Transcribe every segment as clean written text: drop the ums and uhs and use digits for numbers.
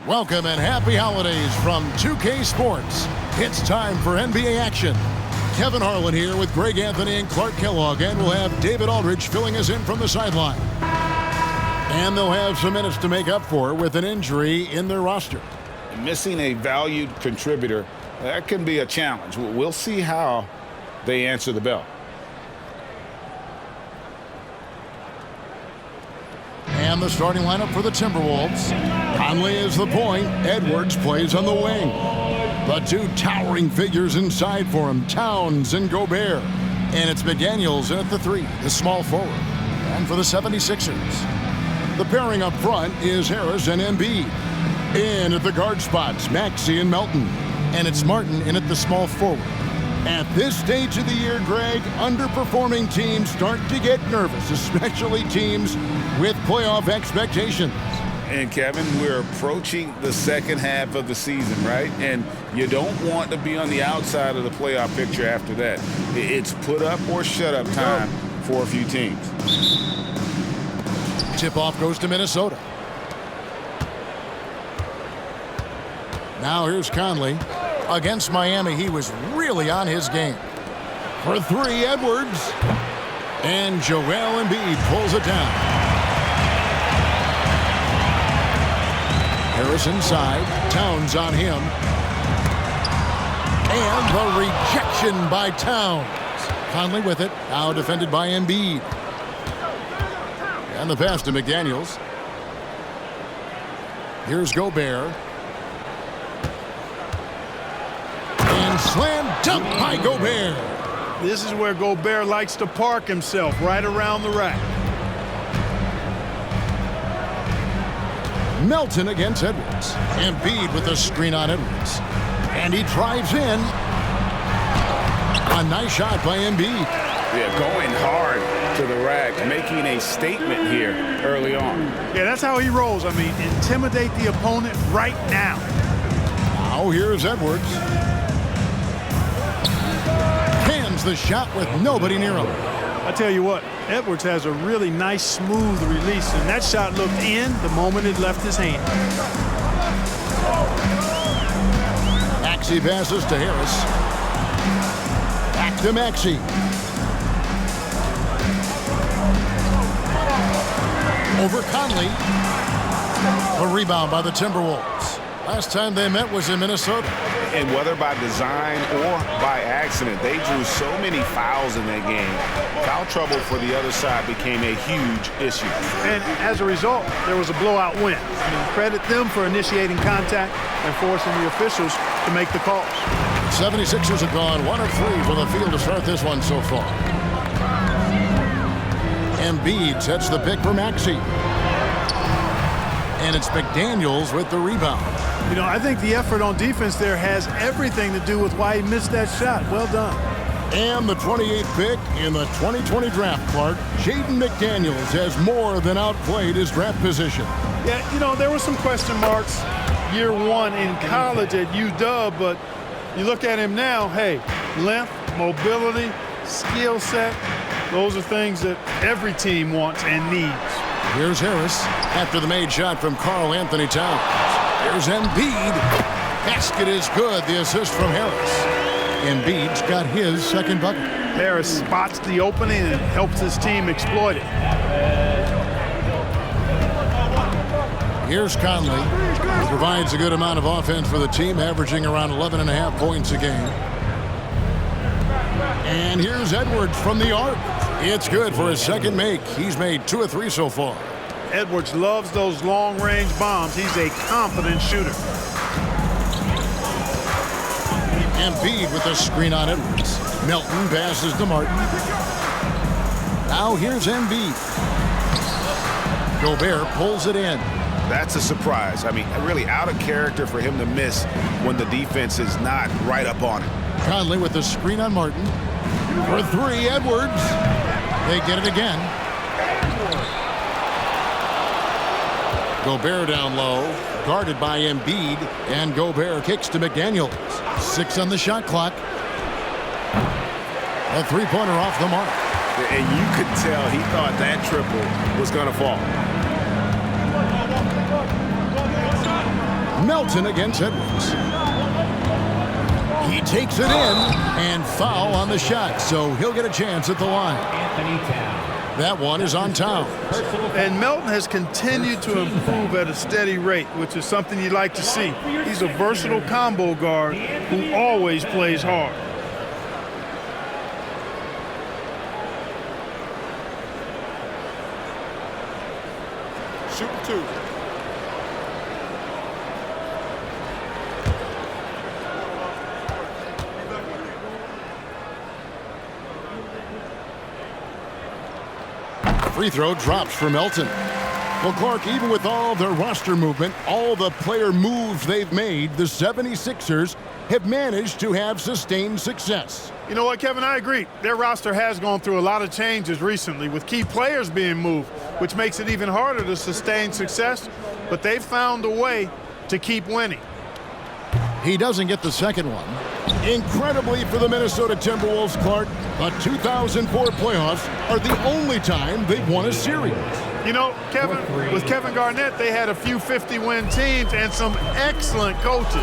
Welcome and happy holidays from 2K Sports. It's time for NBA action. Kevin Harlan here with Greg Anthony and Clark Kellogg, and we'll have David Aldridge filling us in from the sideline. And they'll have some minutes to make up for with an injury in their roster. Missing a valued contributor, that can be a challenge. We'll see how they answer the bell. And the starting lineup for the Timberwolves. Conley is the point. Edwards plays on the wing. The two towering figures inside for him, Towns and Gobert. And it's McDaniels in at the three, the small forward. And for the 76ers, the pairing up front is Harris and Embiid. In at the guard spots, Maxey and Melton. And it's Martin in at the small forward. At this stage of the year, Greg, underperforming teams start to get nervous, especially teams with playoff expectations. And, Kevin, we're approaching the second half of the season, right? And you don't want to be on the outside of the playoff picture after that. It's put up or shut up time for a few teams. Tip-off goes to Minnesota. Now here's Conley. Against Miami, he was really on his game. For three, Edwards. And Joel Embiid pulls it down. Harris inside. Towns on him. And the rejection by Towns. Conley with it. Now defended by Embiid. And the pass to McDaniels. Here's Gobert. Slam dunk by Gobert. This is where Gobert likes to park himself, right around the rack. Melton against Edwards. Embiid with a screen on Edwards. And he drives in. A nice shot by Embiid. Yeah, going hard to the rack, making a statement here early on. Yeah, that's how he rolls. I mean, intimidate the opponent right now. Now here's Edwards. The shot with nobody near him. I tell you what, Edwards has a really nice, smooth release, and that shot looked in the moment it left his hand. Maxey passes to Harris. Back to Maxey. Over Conley. A rebound by the Timberwolves. Last time they met was in Minnesota. And whether by design or by accident, they drew so many fouls in that game. Foul trouble for the other side became a huge issue. And as a result, there was a blowout win. I mean, credit them for initiating contact and forcing the officials to make the calls. 76ers have gone 1 of 3 from the field to start this one so far. Embiid sets the pick for Maxey. And it's McDaniels with the rebound. You know, I think the effort on defense there has everything to do with why he missed that shot. Well done. And the 28th pick in the 2020 draft, Clark, Jaden McDaniels has more than outplayed his draft position. Yeah, you know, there were some question marks year one in college at UW, but you look at him now, hey, length, mobility, skill set, those are things that every team wants and needs. Here's Harris after the made shot from Karl Anthony Towns. Here's Embiid. Basket is good. The assist from Harris. Embiid's got his second bucket. Harris spots the opening and helps his team exploit it. Here's Conley. He provides a good amount of offense for the team, averaging around 11.5 points a game. And here's Edwards from the arc. It's good for his second make. He's made 2 of 3 so far. Edwards loves those long-range bombs. He's a confident shooter. Embiid with a screen on Edwards. Melton passes to Martin. Now here's Embiid. Gobert pulls it in. That's a surprise. I mean, really out of character for him to miss when the defense is not right up on him. Conley with the screen on Martin. For 3, Edwards. They get it again. Gobert down low, guarded by Embiid, and Gobert kicks to McDaniels. 6 on the shot clock. A three-pointer off the mark. And you could tell he thought that triple was going to fall. Melton against Edwards. He takes it in, and foul on the shot, so he'll get a chance at the line. That one is on Towns. And Melton has continued to improve at a steady rate, which is something you'd like to see. He's a versatile combo guard who always plays hard. Shoot 2. Free throw drops for Melton. Well, Clark, even with all their roster movement, all the player moves they've made, the 76ers have managed to have sustained success. You know what, Kevin? I agree. Their roster has gone through a lot of changes recently with key players being moved, which makes it even harder to sustain success, but they've found a way to keep winning. He doesn't get the second one. Incredibly for the Minnesota Timberwolves, Clark, the 2004 playoffs are the only time they've won a series. You know, Kevin, with Kevin Garnett, they had a few 50-win teams and some excellent coaches.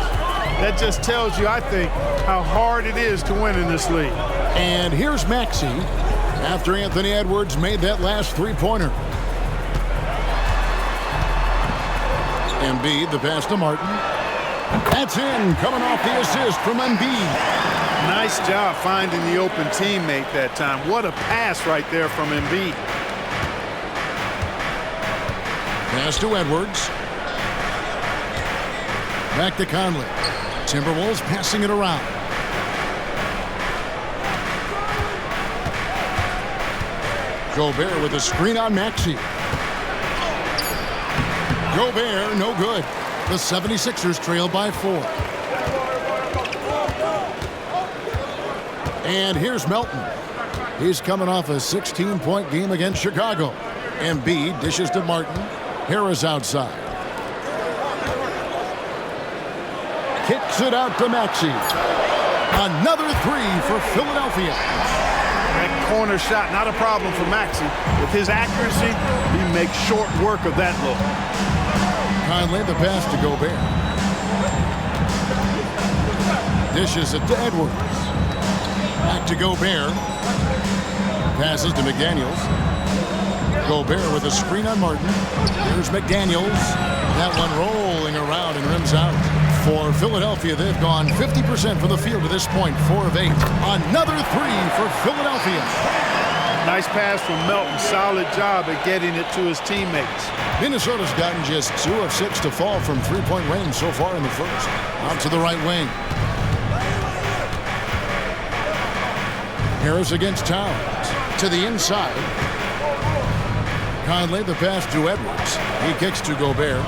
That just tells you, I think, how hard it is to win in this league. And here's Maxey after Anthony Edwards made that last three-pointer. Embiid, the pass to Martin. That's in, coming off the assist from Embiid. Nice job finding the open teammate that time. What a pass right there from Embiid. Pass to Edwards. Back to Conley. Timberwolves passing it around. Gobert with a screen on Maxey. Gobert, no good. The 76ers trail by 4. And here's Melton. He's coming off a 16-point game against Chicago. Embiid dishes to Martin. Harris outside. Kicks it out to Maxey. Another three for Philadelphia. That corner shot, not a problem for Maxey. With his accuracy, he makes short work of that look. Conley, the pass to Gobert. Dishes it to Edwards. Back to Gobert. Passes to McDaniels. Gobert with a screen on Martin. Here's McDaniels. That one rolling around and rims out. For Philadelphia, they've gone 50% from the field to this point, 4 of 8. Another three for Philadelphia. Nice pass from Melton. Solid job at getting it to his teammates. Minnesota's gotten just 2 of 6 to fall from three-point range so far in the first. Out to the right wing. Harris against Towns. To the inside. Conley, the pass to Edwards. He kicks to Gobert.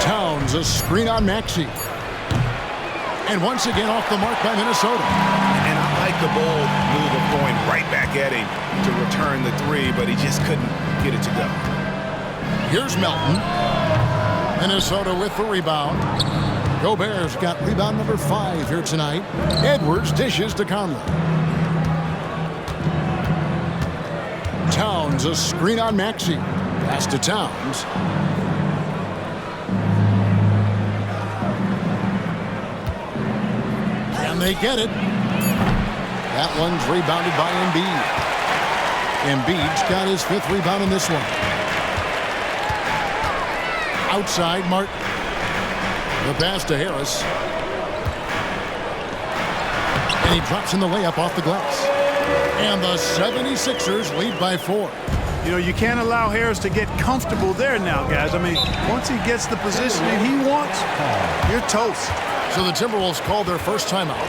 Towns, a screen on Maxey. And once again off the mark by Minnesota. And I like the bold move of going right back at him to return the three, but he just couldn't get it to go. Here's Melton. Minnesota with the rebound. Gobert's got rebound number 5 here tonight. Edwards dishes to Conley. Towns, a screen on Maxey. Pass to Towns. And they get it. That one's rebounded by Embiid. Embiid's got his 5th rebound in this one. Outside, Martin. The pass to Harris. And he drops in the layup off the glass. And the 76ers lead by 4. You know, you can't allow Harris to get comfortable there now, guys. I mean, once he gets the positioning he wants, you're toast. So the Timberwolves called their first timeout.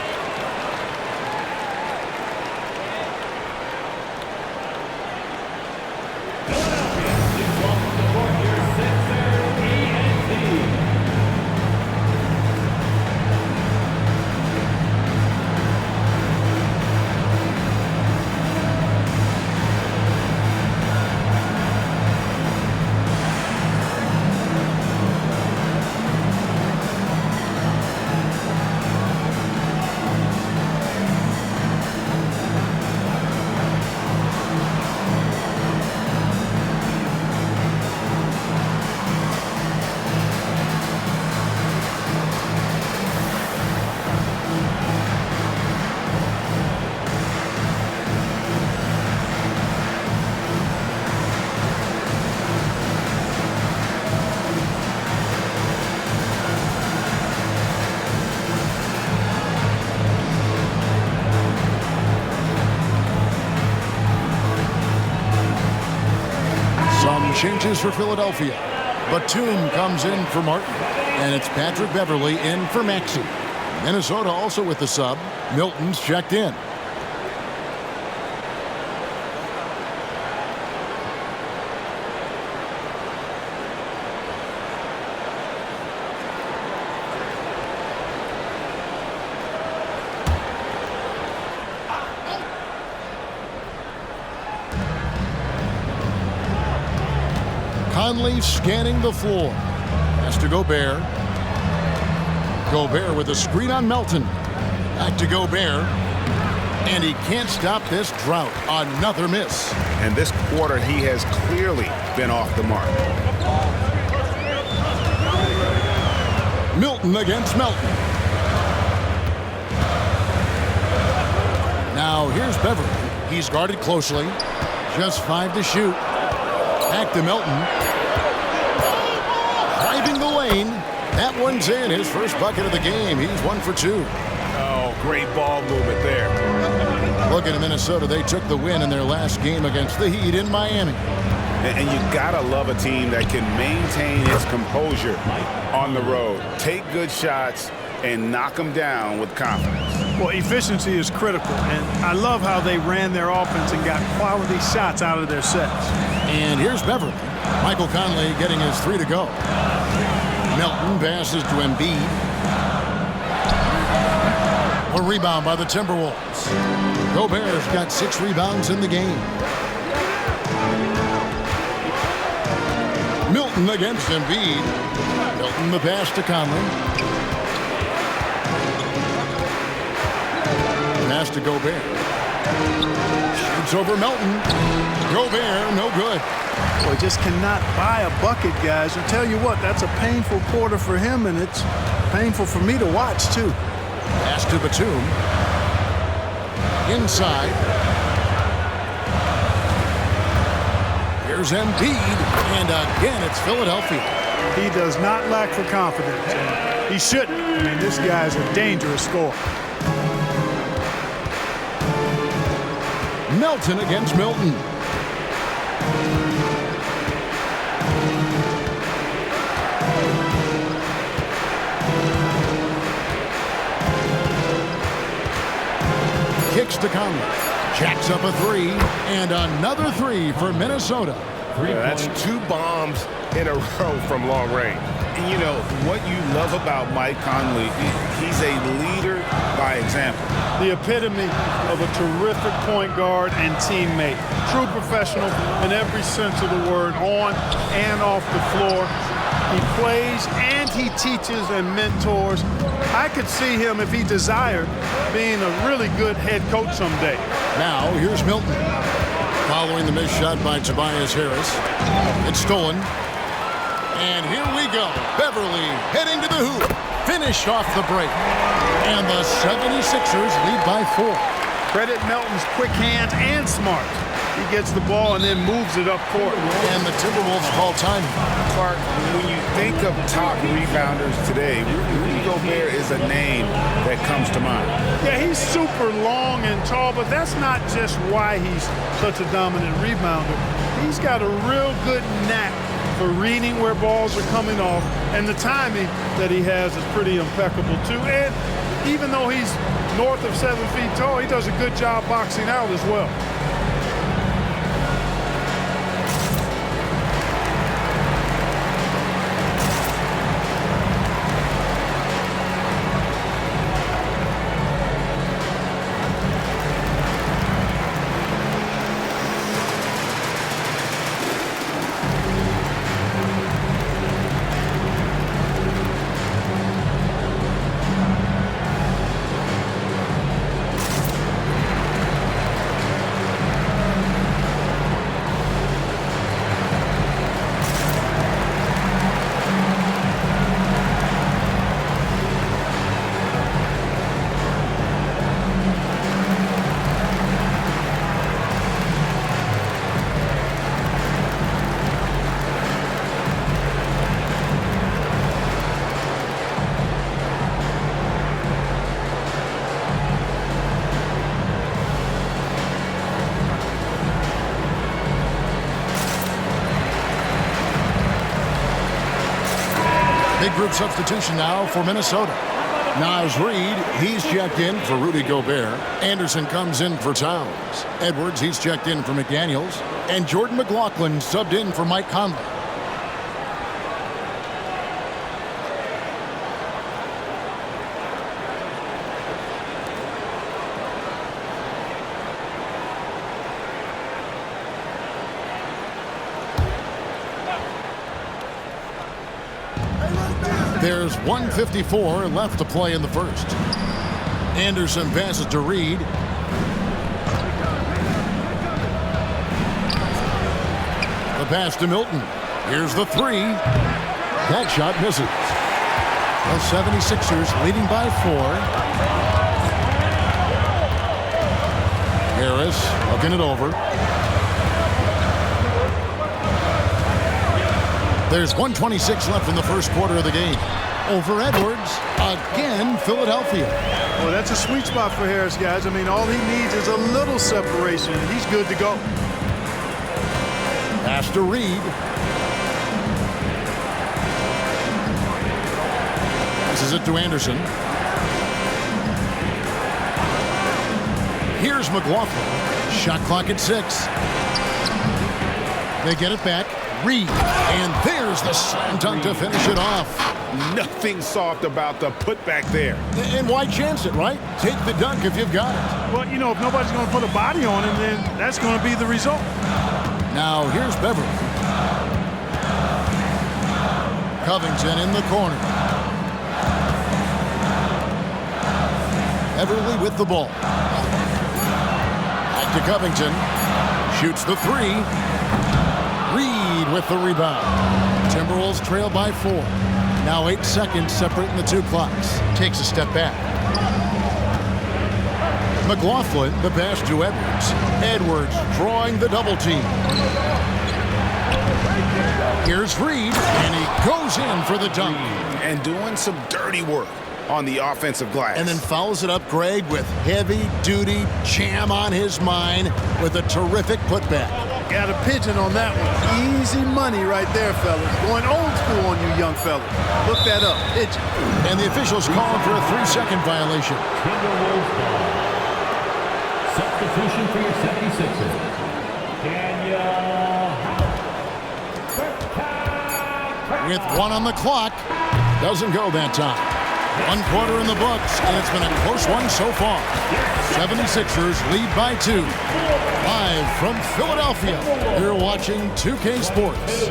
changes for Philadelphia. Batum comes in for Martin, and it's Patrick Beverley in for Maxey. Minnesota also with the sub. Milton's checked in. Conley scanning the floor. Has to Gobert. Gobert with a screen on Melton. Back to Gobert. And he can't stop this drought. Another miss. And this quarter, he has clearly been off the mark. Milton against Melton. Now here's Beverley. He's guarded closely. Just 5 to shoot. Back to Melton. Driving the lane. That one's in. His first bucket of the game. He's 1 for 2. Oh, great ball movement there. Looking at Minnesota, they took the win in their last game against the Heat in Miami. And you gotta love a team that can maintain its composure on the road. Take good shots and knock them down with confidence. Well, efficiency is critical, and I love how they ran their offense and got quality shots out of their sets. And here's Beverley. Michael Conley getting his 3 to go. Melton passes to Embiid. A rebound by the Timberwolves. Gobert's got 6 rebounds in the game. Milton against Embiid. Milton the pass to Conley. Pass to Gobert. Shoots over Melton. Gobert, no good. Boy, just cannot buy a bucket, guys. I'll tell you what, that's a painful quarter for him, and it's painful for me to watch, too. Pass to Batum. Inside. Here's Embiid, and again, it's Philadelphia. He does not lack for confidence, and he shouldn't. I mean, this guy's a dangerous scorer. Melton against Milton. Kicks to Conley. Jacks up a 3, and another 3 for Minnesota. Yeah, that's 2 bombs in a row from long range. And you know, what you love about Mike Conley, he's a leader by example. The epitome of a terrific point guard and teammate. True professional in every sense of the word, on and off the floor. He plays and he teaches and mentors. I could see him, if he desired, being a really good head coach someday. Now, here's Milton. Following the missed shot by Tobias Harris. It's stolen. And here we go. Beverley heading to the hoop. Finished off the break. And the 76ers lead by 4. Credit Melton's quick hands and smart. He gets the ball and then moves it up court. And the Timberwolves call time. Clark, when you think of top rebounders today, Rudy Gobert is a name that comes to mind. Yeah, he's super long and tall, but that's not just why he's such a dominant rebounder. He's got a real good knack for reading where balls are coming off, and the timing that he has is pretty impeccable too. And even though he's north of 7 feet tall, he does a good job boxing out as well. Big group substitution now for Minnesota. Naz Reid, he's checked in for Rudy Gobert. Anderson comes in for Towns. Edwards, he's checked in for McDaniels. And Jordan McLaughlin subbed in for Mike Conley. There's 1:54 left to play in the first. Anderson passes to Reid. The pass to Milton. Here's the three. That shot misses. The 76ers leading by 4. Harris looking it over. There's 1:26 left in the first quarter of the game. Over Edwards. Again, Philadelphia. Well, that's a sweet spot for Harris, guys. I mean, all he needs is a little separation, and he's good to go. Pass to Reid. Passes it to Anderson. Here's McLaughlin. Shot clock at 6. They get it back. Reid. And there's the slam dunk to finish it off. Nothing soft about the putback there. And why chance it, right? Take the dunk if you've got it. Well, you know, if nobody's going to put a body on him, then that's going to be the result. Now here's Beverly. Covington in the corner. Beverly with the ball. Back to Covington. Shoots the three. Reid with the rebound. Timberwolves trail by 4. Now 8 seconds separating the two clocks. Takes a step back. McLaughlin, the pass to Edwards. Edwards drawing the double team. Here's Reid, and he goes in for the dunk. And doing some dirty work on the offensive glass. And then follows it up, Greg, with heavy-duty jam on his mind with a terrific putback. Got a pigeon on that one. Easy money right there, fellas. Going old school on you young fellas. Look that up. Pigeon. And the officials calling for a 3-second violation. Timberwolves ball. Substitution for your 76ers. With 1 on the clock. Doesn't go that time. 1 quarter in the books, and it's been a close one so far. 76ers lead by 2. Live from Philadelphia, you're watching 2K Sports.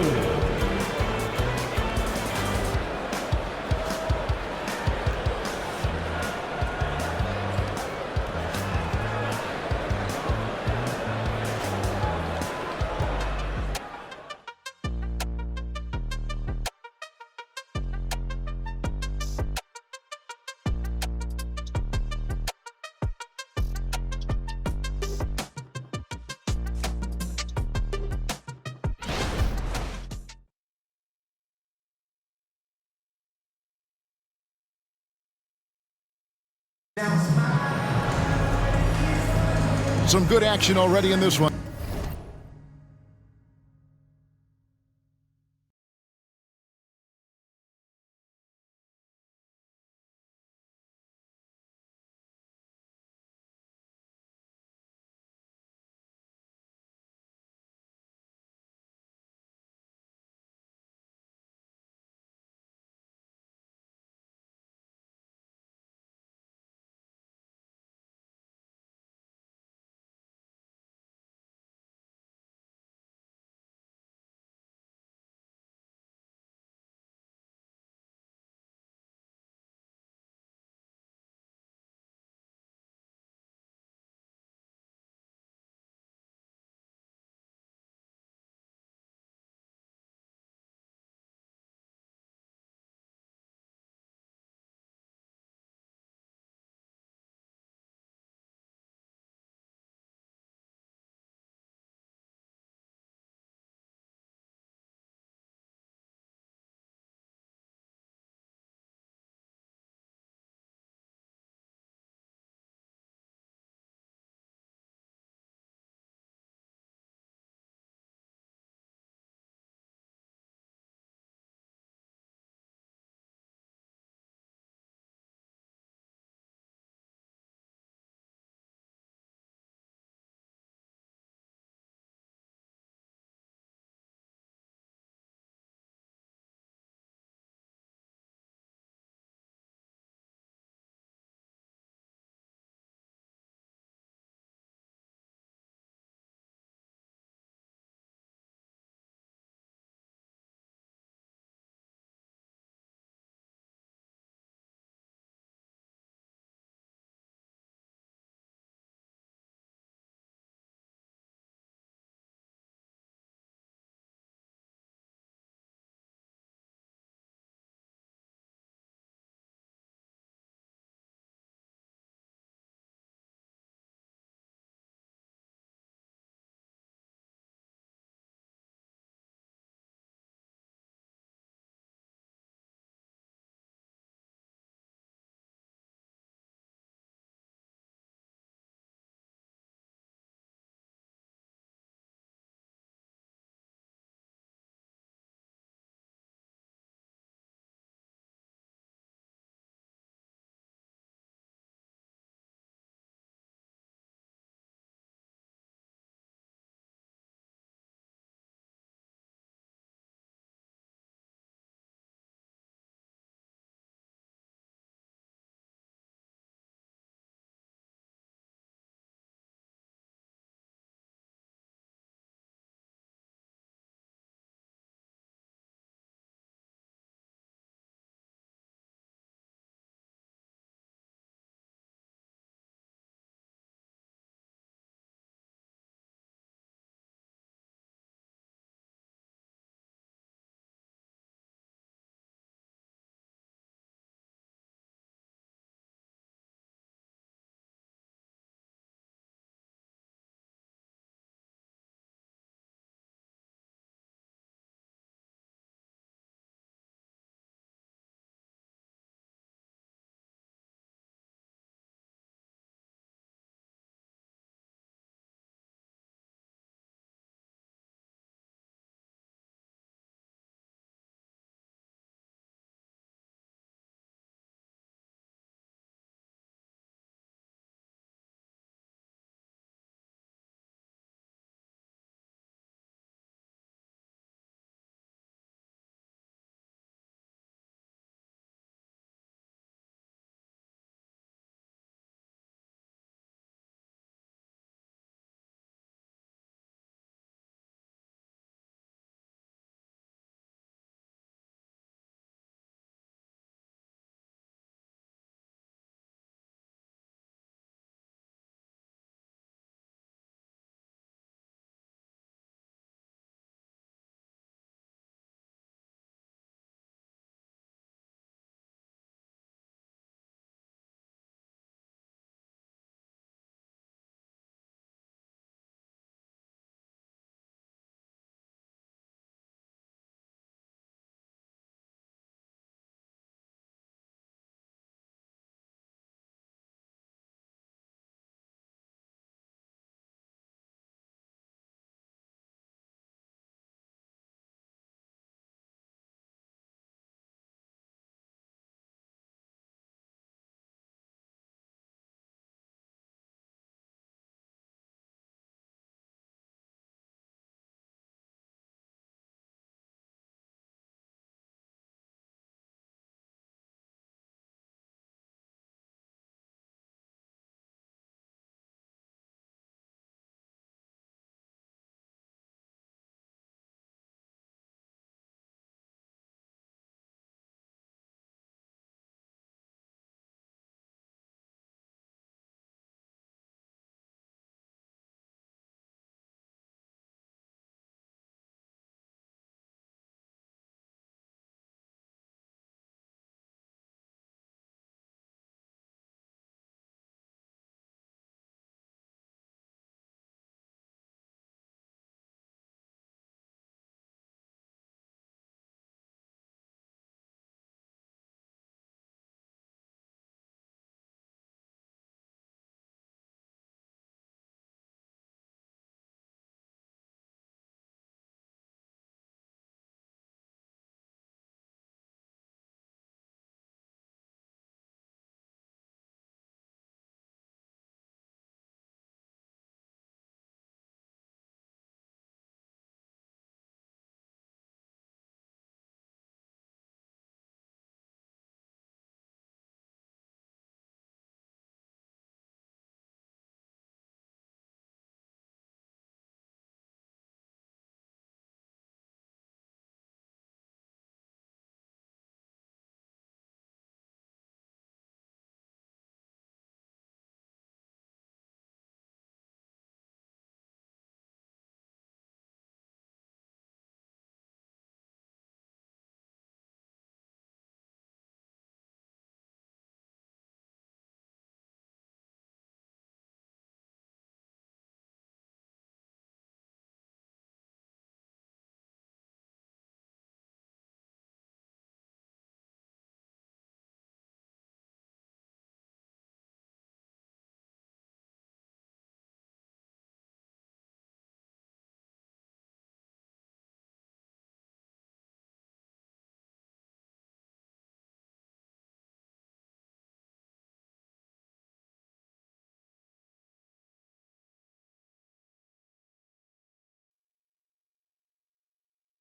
Some good action already in this one.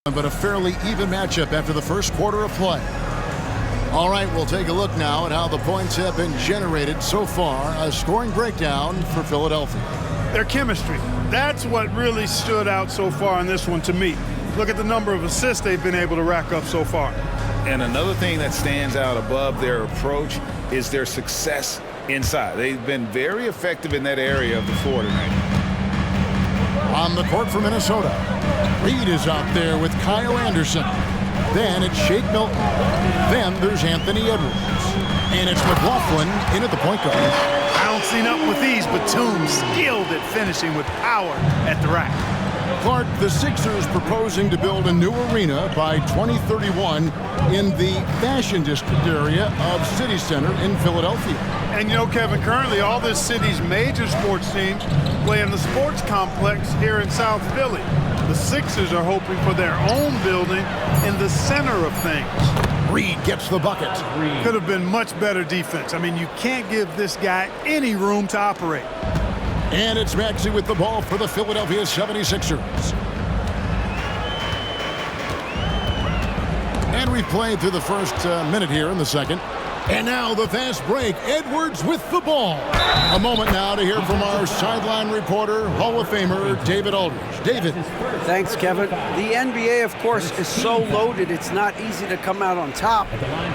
But a fairly even matchup after the first quarter of play. All right, we'll take a look now at how the points have been generated so far. A scoring breakdown for Philadelphia. Their chemistry. That's what really stood out so far in this one to me. Look at the number of assists they've been able to rack up so far. And another thing that stands out above their approach is their success inside. They've been very effective in that area of the floor tonight. On the court for Minnesota, Reed is out there with Kyle Anderson. Then it's Shake Milton. Then there's Anthony Edwards. And it's McLaughlin in at the point guard. Bouncing up with ease, Batum skilled at finishing with power at the rack. Clark, the Sixers proposing to build a new arena by 2031 in the Fashion District area of City Center in Philadelphia. And you know, Kevin, currently all this city's major sports teams play in the sports complex here in South Philly. The Sixers are hoping for their own building in the center of things. Reed gets the bucket. Could have been much better defense. I mean, you can't give this guy any room to operate. And it's Maxey with the ball for the Philadelphia 76ers. And we've played through the first minute here in the second. And now the fast break. Edwards with the ball. A moment now to hear from our sideline reporter, Hall of Famer David Aldridge. David. Thanks, Kevin. The NBA, of course, is so loaded it's not easy to come out on top.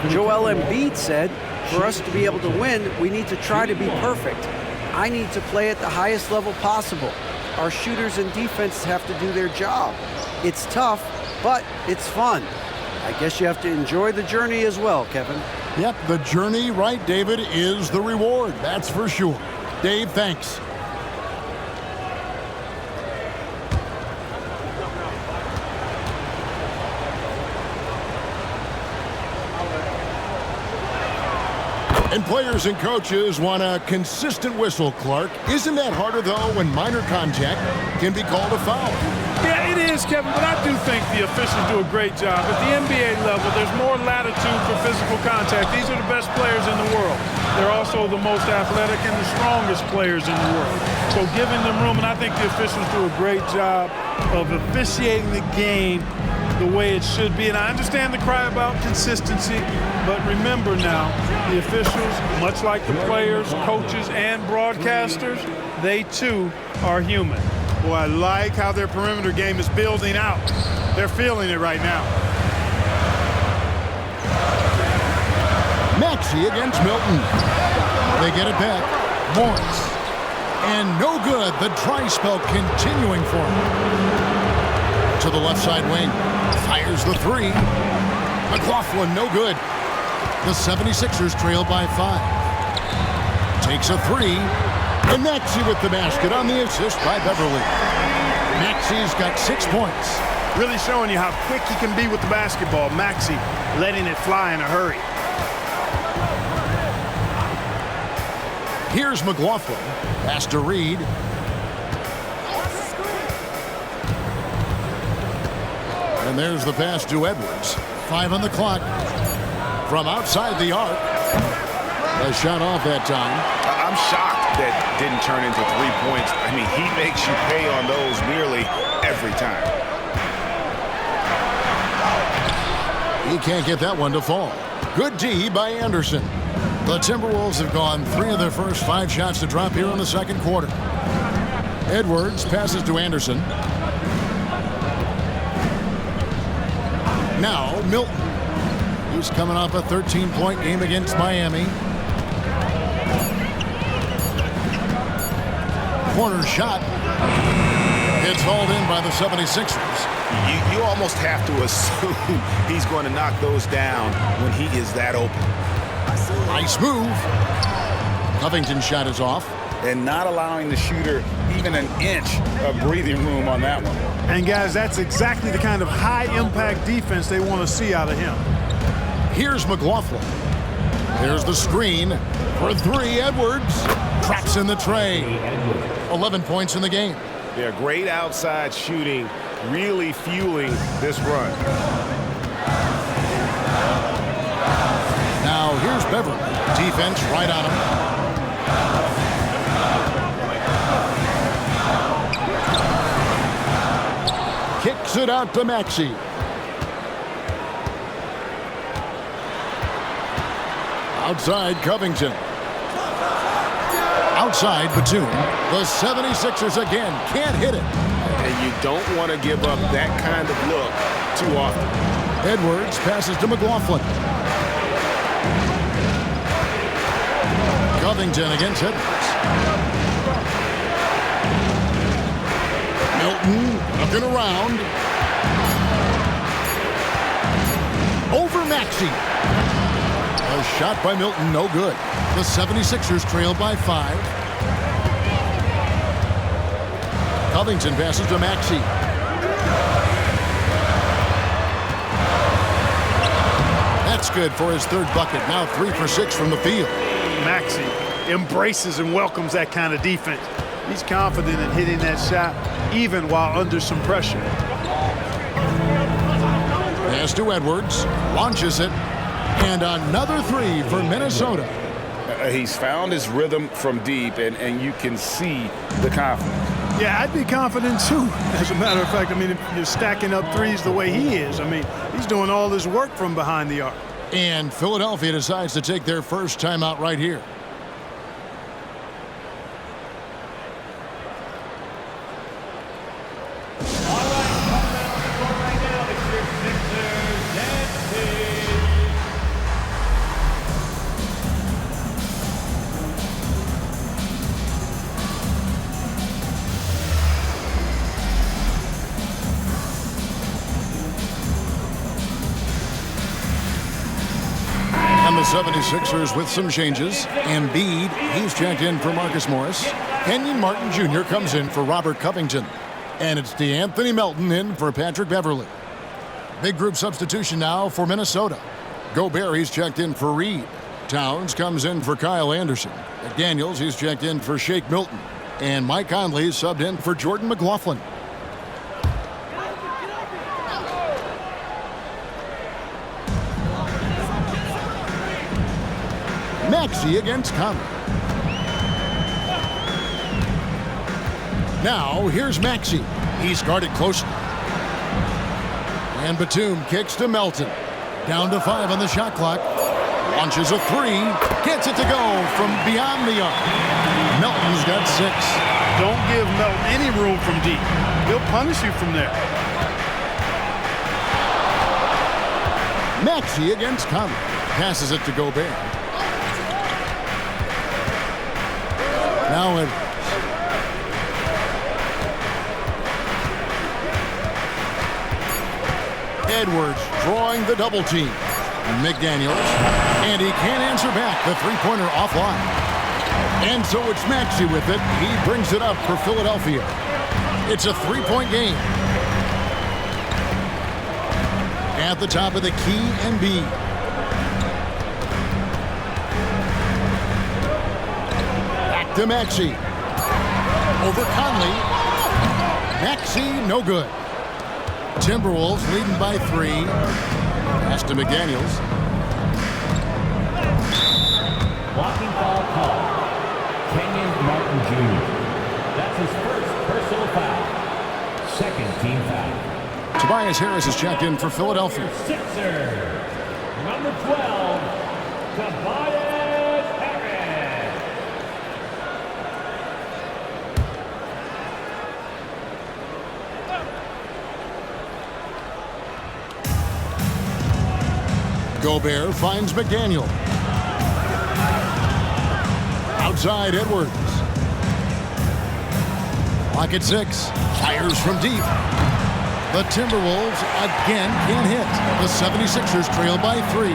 Joel Embiid said, for us to be able to win, we need to try to be perfect. I need to play at the highest level possible. Our shooters and defense have to do their job. It's tough, but it's fun. I guess you have to enjoy the journey as well, Kevin. Yep, the journey, right, David, is the reward. That's for sure. Dave, thanks. And players and coaches want a consistent whistle, Clark. Isn't that harder, though, when minor contact can be called a foul? Yeah, it is, Kevin, but I do think the officials do a great job. At the NBA level, there's more latitude for physical contact. These are the best players in the world. They're also the most athletic and the strongest players in the world. So giving them room, and I think the officials do a great job of officiating the game the way it should be. And I understand the cry about consistency, but remember now, the officials, much like the players, coaches, and broadcasters, they too are human. Boy, I like how their perimeter game is building out. They're feeling it right now. Maxey against Milton. They get it back. Morris. And no good. The dry spell continuing for him. To the left side wing. Fires the three. McLaughlin, no good. The 76ers trail by 5. Takes a three. And Maxey with the basket on the assist by Beverly. Maxey's got 6 points. Really showing you how quick he can be with the basketball. Maxey letting it fly in a hurry. Here's McLaughlin. Pass to Reed. And there's the pass to Edwards. 5 on the clock. From outside the arc. A shot off that time. I'm shocked that didn't turn into 3 points. I mean, he makes you pay on those nearly every time. He can't get that one to fall. Good D by Anderson. The Timberwolves have gone 3 of their first 5 shots to drop here in the second quarter. Edwards passes to Anderson. Now Milton. He's coming off a 13-point game against Miami. Corner shot. It's hauled in by the 76ers. You almost have to assume he's going to knock those down when he is that open. Nice move. Covington's shot is off. And not allowing the shooter even an inch of breathing room on that one. And guys, that's exactly the kind of high-impact defense they want to see out of him. Here's McLaughlin. There's the screen for 3. Edwards traps in the tray. 11 points in the game. Yeah, great outside shooting, really fueling this run. Now here's Beverly. Defense right on him. Kicks it out to Maxey. Outside Covington. Outside Batum. The 76ers again can't hit it. And you don't want to give up that kind of look too often. Edwards passes to McLaughlin. Covington against Edwards. Milton looking around. Over Maxey. A shot by Milton, no good. The 76ers trail by 5. Covington passes to Maxey. That's good for his third bucket. Now 3 for 6 from the field. Maxey embraces and welcomes that kind of defense. He's confident in hitting that shot even while under some pressure. Pass to Edwards. Launches it. And another 3 for Minnesota. He's found his rhythm from deep, and you can see the confidence. Yeah, I'd be confident too. As a matter of fact, I mean, if you're stacking up threes the way he is, I mean, he's doing all this work from behind the arc. And Philadelphia decides to take their first timeout right here. And the 76ers with some changes. Embiid, he's checked in for Marcus Morris. Kenyon Martin Jr. comes in for Robert Covington. And it's DeAnthony Melton in for Patrick Beverley. Big group substitution now for Minnesota. Gobert, he's checked in for Reed. Towns comes in for Kyle Anderson. McDaniels, he's checked in for Shake Milton. And Mike Conley subbed in for Jordan McLaughlin. Maxey against Conley. Now, here's Maxey. He's guarded closely. And Batum kicks to Melton. Down to 5 on the shot clock. Launches a 3. Gets it to go from beyond the arc. Melton's got 6. Don't give Melton any room from deep. He'll punish you from there. Maxey against Conley. Passes it to Gobert. Now Edwards. Edwards drawing the double team. McDaniels. And he can't answer back. The three-pointer offline. And so it's Maxey with it. He brings it up for Philadelphia. It's a three-point game. At the top of the key, Embiid. To Maxey. Over Conley. Maxey, no good. Timberwolves leading by 3. Pass to McDaniels. Blocking foul call. Kenyon Martin Jr. That's his first personal foul. Second team foul. Tobias Harris is checked in for Philadelphia. Sixer. Number 12, Tobias Harris. Gobert finds McDaniel. Outside Edwards. Clock at 6. Fires from deep. The Timberwolves again can't hit. The 76ers trail by 3.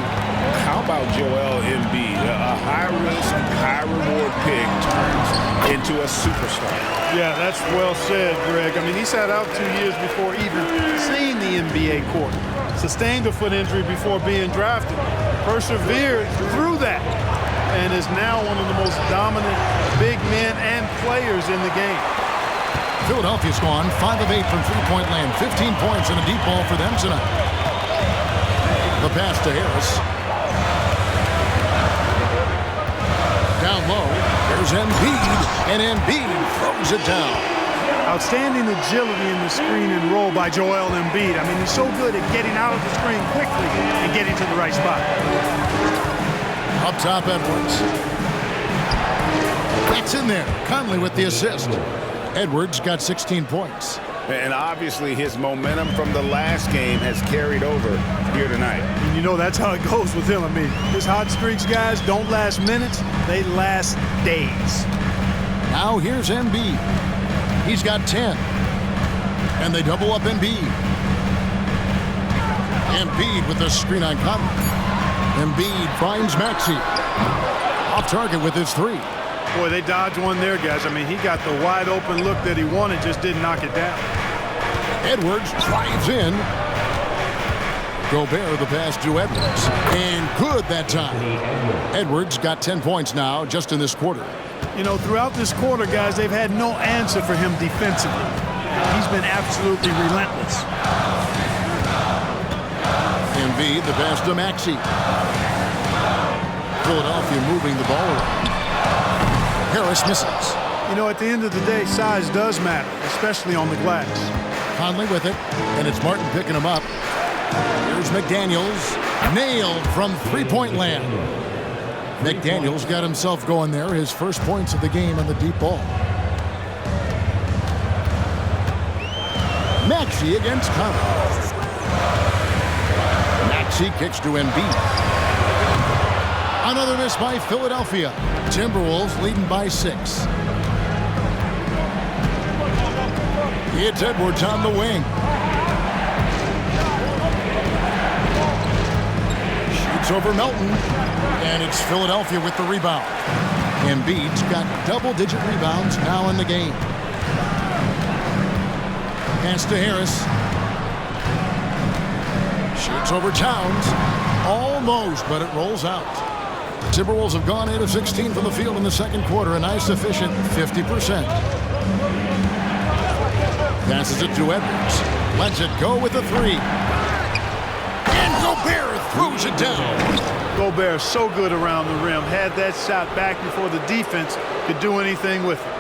How about Joel Embiid? A high-risk, high-reward pick turns into a superstar. Yeah, that's well said, Greg. I mean, he sat out 2 years before even seeing the NBA court. Sustained a foot injury before being drafted. Persevered through that and is now one of the most dominant big men and players in the game. Philadelphia's gone 5 of 8 from three-point land. 15 points and a deep ball for them tonight. The pass to Harris. Down low. There's Embiid. And Embiid throws it down. Outstanding agility in the screen and roll by Joel Embiid. I mean, he's so good at getting out of the screen quickly and getting to the right spot. Up top, Edwards. That's in there. Conley with the assist. Edwards got 16 points. And obviously his momentum from the last game has carried over here tonight. And you know that's how it goes with him. I mean, his hot streaks, guys, don't last minutes. They last days. Now here's Embiid. He's got 10. And they double up Embiid. Embiid with the screen on Conley. Embiid finds Maxey. Off target with his three. Boy, they dodged one there, guys. I mean, he got the wide open look that he wanted, just didn't knock it down. Edwards drives in. Gobert the pass to Edwards. And good that time. Edwards got 10 points now just in this quarter. You know, throughout this quarter, guys, they've had no answer for him defensively. He's been absolutely relentless. Embiid the pass to Maxey. Philadelphia moving the ball around. Harris misses. You know, at the end of the day, size does matter, especially on the glass. Conley with it, and it's Martin picking him up. Here's McDaniels. Nailed from three-point land. McDaniels got himself going there, his first points of the game on the deep ball. Maxey against Conley. Maxey kicks to Embiid. Another miss by Philadelphia. Timberwolves leading by 6. It's Edwards on the wing. Shoots over Melton. And it's Philadelphia with the rebound. Embiid's got double-digit rebounds now in the game. Pass to Harris. Shoots over Towns. Almost, but it rolls out. Timberwolves have gone 8 of 16 from the field in the second quarter, a nice efficient 50%. Passes it to Edwards. Lets it go with a three. And Gobert throws it down. Gobert so good around the rim. Had that shot back before the defense could do anything with it.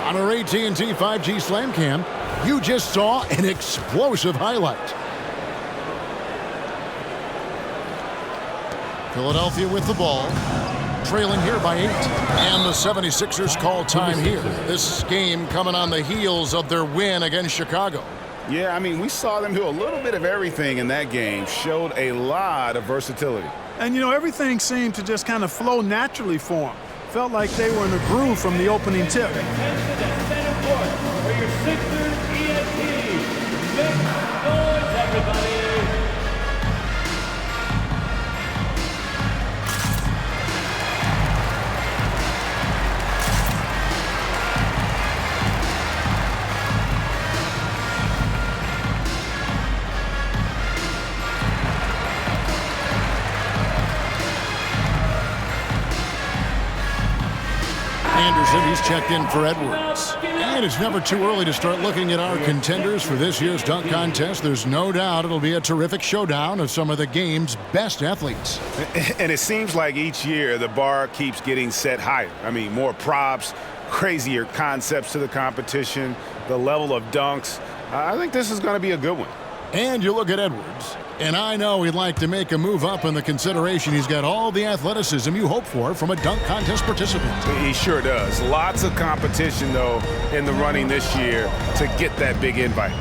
On our AT&T 5G Slam Cam, you just saw an explosive highlight. Philadelphia with the ball, trailing here by 8. And the 76ers call time here. This game coming on the heels of their win against Chicago. Yeah, I mean, we saw them do a little bit of everything in that game. Showed a lot of versatility. And, you know, everything seemed to just kind of flow naturally for them. Felt like they were in a groove from the opening tip. For your Sixers ENT, make noise, everybody. Anderson, he's checked in for Edwards. And it's never too early to start looking at our contenders for this year's dunk contest. There's no doubt it'll be a terrific showdown of some of the game's best athletes. And it seems like each year the bar keeps getting set higher. I mean, more props, crazier concepts to the competition, the level of dunks. I think this is going to be a good one. And you look at Edwards, and I know he'd like to make a move up in the consideration. He's got all the athleticism you hope for from a dunk contest participant. He sure does. Lots of competition, though, in the running this year to get that big invite.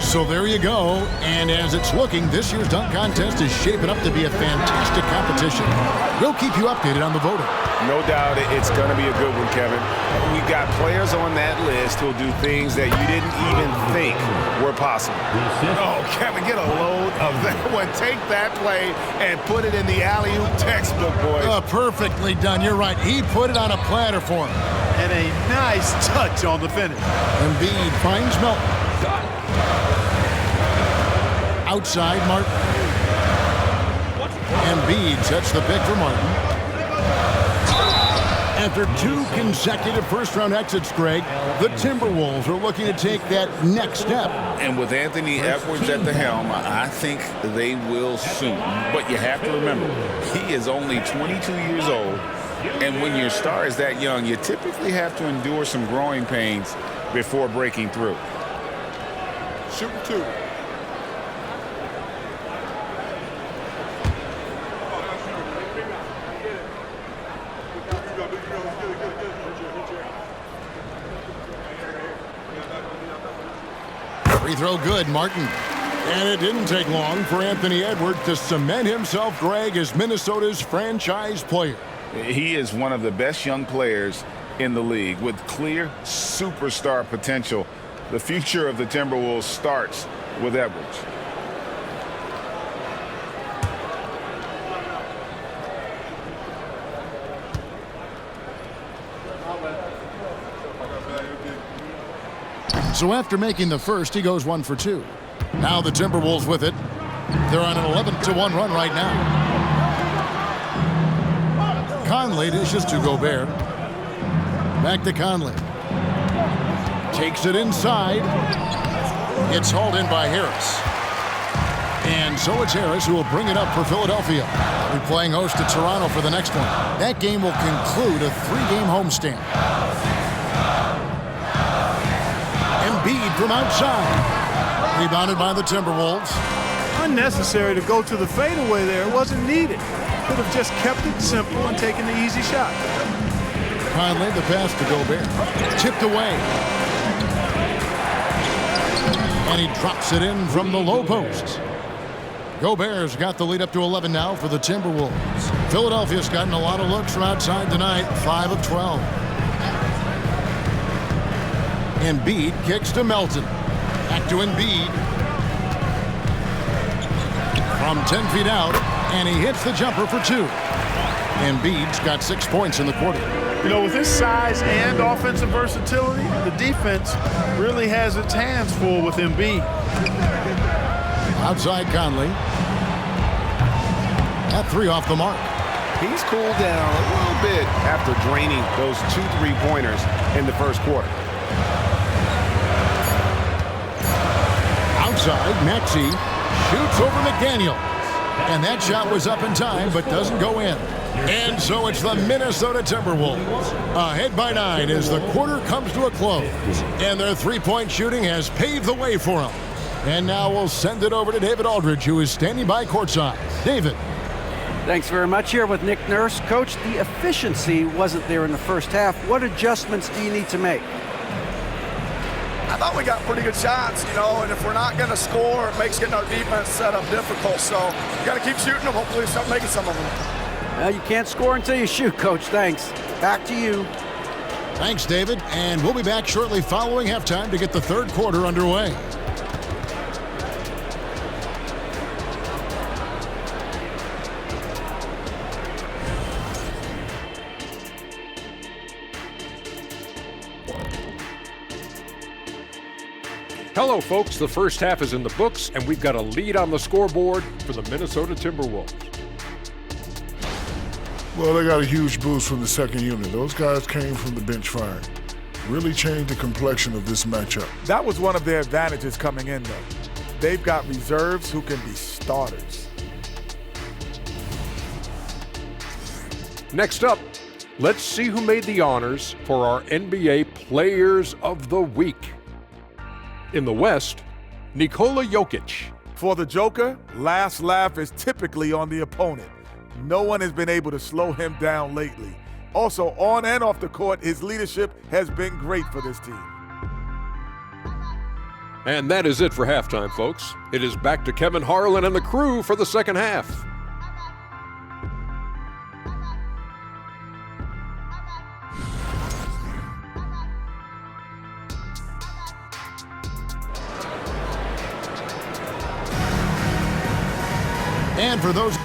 So there you go. And as it's looking, this year's dunk contest is shaping up to be a fantastic competition. We'll keep you updated on the voting. No doubt it's going to be a good one, Kevin. We got players on that list who'll do things that you didn't even think were possible. Oh, Kevin, get a load of that one. Take that play and put it in the alley-oop textbook, boys. Perfectly done. You're right. He put it on a platter for him. And a nice touch on the finish. Embiid finds Melton. Outside, Martin. Embiid sets the pick for Martin. After 2 consecutive first-round exits, Greg, the Timberwolves are looking to take that next step. And with Anthony Edwards at the helm, I think they will soon. But you have to remember, he is only 22 years old. And when your star is that young, you typically have to endure some growing pains before breaking through. Shooting 2. Free throw good, Martin. And it didn't take long for Anthony Edwards to cement himself, Greg, as Minnesota's franchise player. He is one of the best young players in the league with clear superstar potential. The future of the Timberwolves starts with Edwards. So after making the first, he goes 1 for 2. Now the Timberwolves with it. They're on an 11-1 run right now. Conley dishes to Gobert. Back to Conley. Takes it inside. It's hauled in by Harris. And so it's Harris who will bring it up for Philadelphia. They'll be playing host to Toronto for the next one. That game will conclude a 3-game homestand. Embiid from outside. Rebounded by the Timberwolves. Unnecessary to go to the fadeaway there. It wasn't needed. Could have just kept it simple and taken the easy shot. Conley, the pass to Gobert. Tipped away. And he drops it in from the low post. Gobert's got the lead up to 11 now for the Timberwolves. Philadelphia's gotten a lot of looks from outside tonight, 5 of 12. Embiid kicks to Melton. Back to Embiid. From 10 feet out, and he hits the jumper for 2. Embiid's got 6 points in the quarter. You know, with his size and offensive versatility, the defense really has its hands full with Embiid. Outside Conley. That 3 off the mark. He's cooled down a little bit after draining those 2 3-pointers in the first quarter. Outside, Maxey shoots over McDaniel. And that shot was up in time, but doesn't go in. And so it's the Minnesota Timberwolves ahead by 9 as the quarter comes to a close. And their 3-point shooting has paved the way for them. And now we'll send it over to David Aldridge, who is standing by courtside. David. Thanks very much. Here with Nick Nurse. Coach, the efficiency wasn't there in the first half. What adjustments do you need to make? I thought we got pretty good shots, and if we're not going to score, it makes getting our defense set up difficult. So you got to keep shooting them. Hopefully start making some of them. Well, you can't score until you shoot, Coach. Thanks. Back to you. Thanks, David. And we'll be back shortly following halftime to get the third quarter underway. Hello, folks. The first half is in the books, and we've got a lead on the scoreboard for the Minnesota Timberwolves. Well, they got a huge boost from the second unit. Those guys came from the bench firing. Really changed the complexion of this matchup. That was one of their advantages coming in, though. They've got reserves who can be starters. Next up, let's see who made the honors for our NBA Players of the Week. In the West, Nikola Jokic. For the Joker, last laugh is typically on the opponent. No one has been able to slow him down lately. Also, on and off the court, his leadership has been great for this team. And that is it for halftime, folks. It is back to Kevin Harlan and the crew for the second half. And for those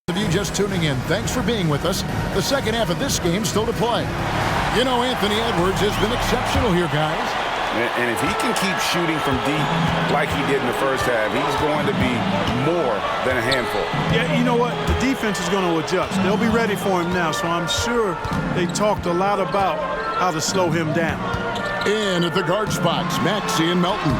Of you just tuning in, thanks for being with us. The second half of this game still to play. You know, Anthony Edwards has been exceptional here, guys. And if he can keep shooting from deep like he did in the first half, he's going to be more than a handful. Yeah, you know what? The defense is going to adjust. They'll be ready for him now, so I'm sure they talked a lot about how to slow him down. In at the guard spots, Maxey and Melton.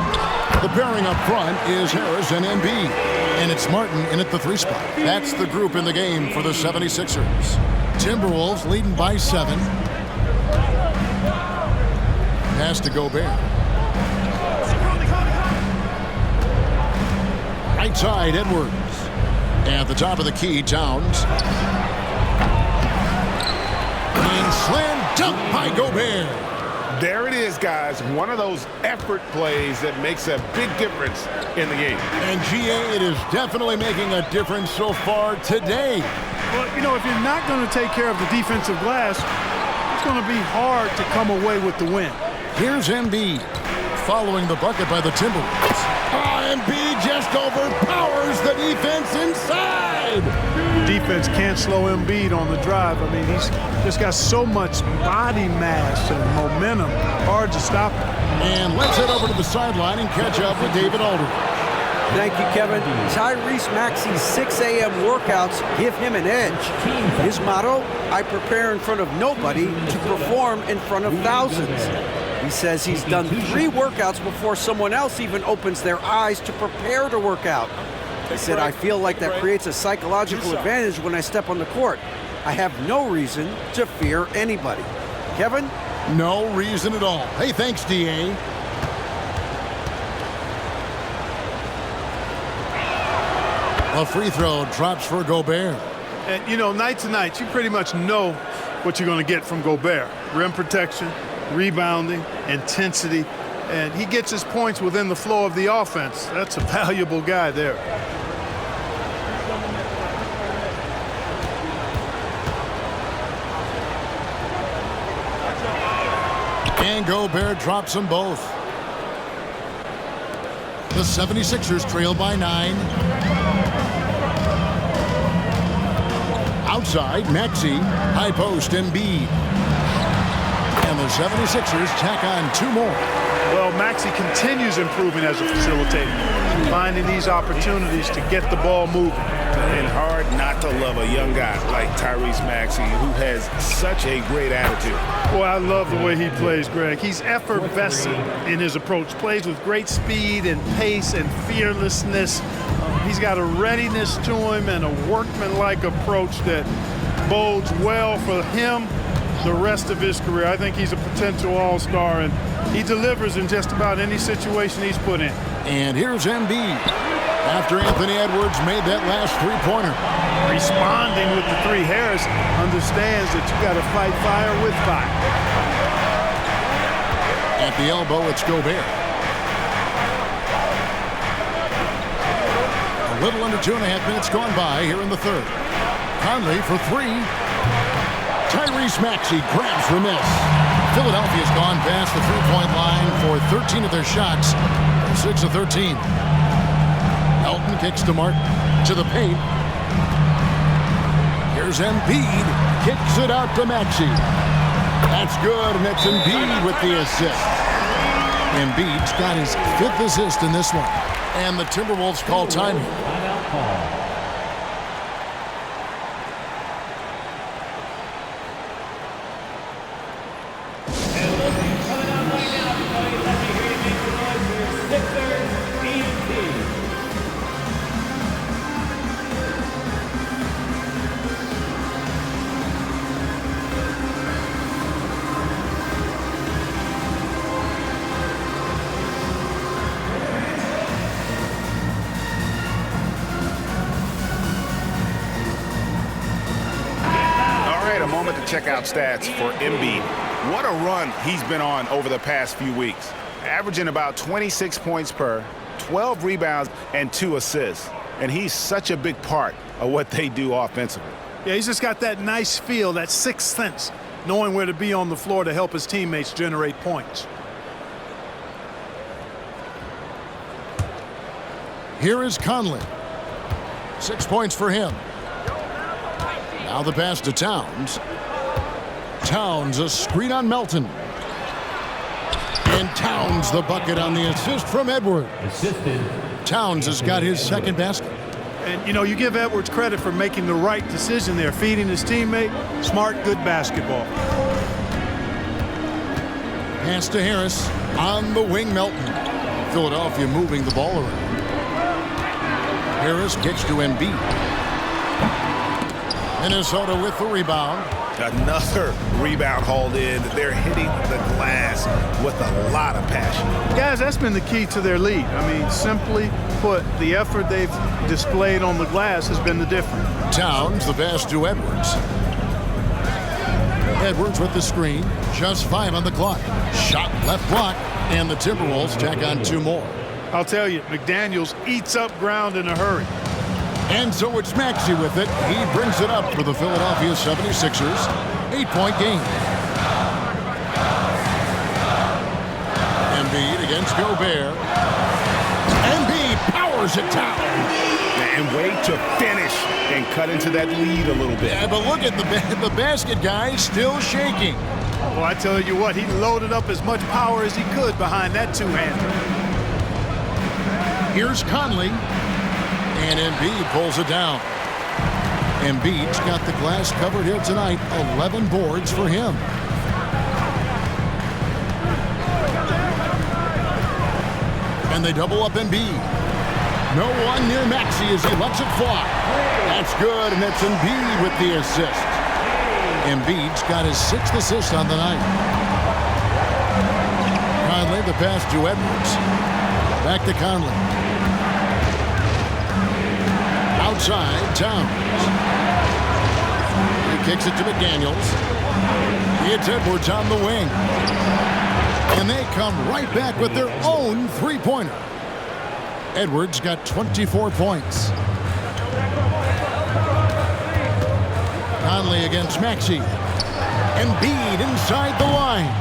The pairing up front is Harris and Embiid. And it's Martin in at the 3 spot. That's the group in the game for the 76ers. Timberwolves leading by 7. Pass to Gobert. Right side, Edwards. At the top of the key, Towns. And slam dunk by Gobert. There it is, guys. One of those effort plays that makes a big difference in the game. And GA, it is definitely making a difference so far today. Well, you know, if you're not going to take care of the defensive glass, it's going to be hard to come away with the win. Here's Embiid following the bucket by the Timberwolves. Embiid just overpowers the defense inside. Defense can't slow Embiid on the drive. I mean, he's just got so much body mass and momentum. Hard to stop him. And let's head over to the sideline and catch up with David Aldridge. Thank you, Kevin. Tyrese Maxey's 6 a.m. workouts give him an edge. His motto, I prepare in front of nobody to perform in front of thousands. He says he's done 3 workouts before someone else even opens their eyes to prepare to work out. He said, I feel like that creates a psychological advantage when I step on the court. I have no reason to fear anybody. Kevin? No reason at all. Hey, thanks, D.A. A free throw drops for Gobert. And, you know, night to night, you pretty much know what you're going to get from Gobert. Rim protection, rebounding, intensity, and he gets his points within the flow of the offense. That's a valuable guy there. And Gobert drops them both. The 76ers trail by 9. Outside, Maxey, high post, Embiid. And the 76ers tack on 2 more. Well, Maxey continues improving as a facilitator, finding these opportunities to get the ball moving. And hard not to love a young guy like Tyrese Maxey, who has such a great attitude. Boy, I love the way he plays, Greg. He's effervescent in his approach, plays with great speed and pace and fearlessness. He's got a readiness to him and a workmanlike approach that bodes well for him the rest of his career. I think he's a potential all-star, and he delivers in just about any situation he's put in. And here's Embiid after Anthony Edwards made that last 3-pointer. Responding with the 3. Harris understands that you got to fight fire with fire. At the elbow, it's Gobert. A little under 2.5 minutes gone by here in the third. Conley for 3. Tyrese Maxey grabs the miss. Philadelphia's gone past the 3-point line for 13 of their shots. 6 of 13. Elton kicks to Martin to the paint. Here's Embiid. Kicks it out to Maxey. That's good, and it's Embiid with the assist. Embiid's got his 5th assist in this one. And the Timberwolves call time. moment to check out stats for Embiid. What a run he's been on over the past few weeks. Averaging about 26 points per, 12 rebounds, and 2 assists. And he's such a big part of what they do offensively. Yeah, he's just got that nice feel, that sixth sense, knowing where to be on the floor to help his teammates generate points. Here is Conley. 6 points for him. Now the pass to Towns. Towns, a screen on Melton. And Towns the bucket on the assist from Edwards. Towns has got his second basket. And, you know, you give Edwards credit for making the right decision there, feeding his teammate. Smart, good basketball. Pass to Harris. On the wing, Melton. Philadelphia moving the ball around. Harris kicks to Embiid. Minnesota with the rebound. Another rebound hauled in. They're hitting the glass with a lot of passion. Guys, that's been the key to their lead. I mean, simply put, the effort they've displayed on the glass has been the difference. Towns, the pass to Edwards. Edwards with the screen. Just 5 on the clock. Shot left block. And the Timberwolves tack on 2 more. I'll tell you, McDaniels eats up ground in a hurry. And so it's Maxey with it. He brings it up for the Philadelphia 76ers. 8-point game. Embiid against Gobert. Embiid powers it down. And wait to finish and cut into that lead a little bit. Yeah, but look at the basket guy still shaking. Well, I tell you what, he loaded up as much power as he could behind that two-hander. Here's Conley. And Embiid pulls it down. Embiid's got the glass covered here tonight. 11 boards for him. And they double up Embiid. No one near Maxey as he lets it fly. That's good, and it's Embiid with the assist. Embiid's got his 6th assist on the night. Conley, the pass to Edwards. Back to Conley. Outside, Towns. He kicks it to McDaniels. It's Edwards on the wing. And they come right back with their own three-pointer. Edwards got 24 points. Conley against Maxey. Embiid inside the line.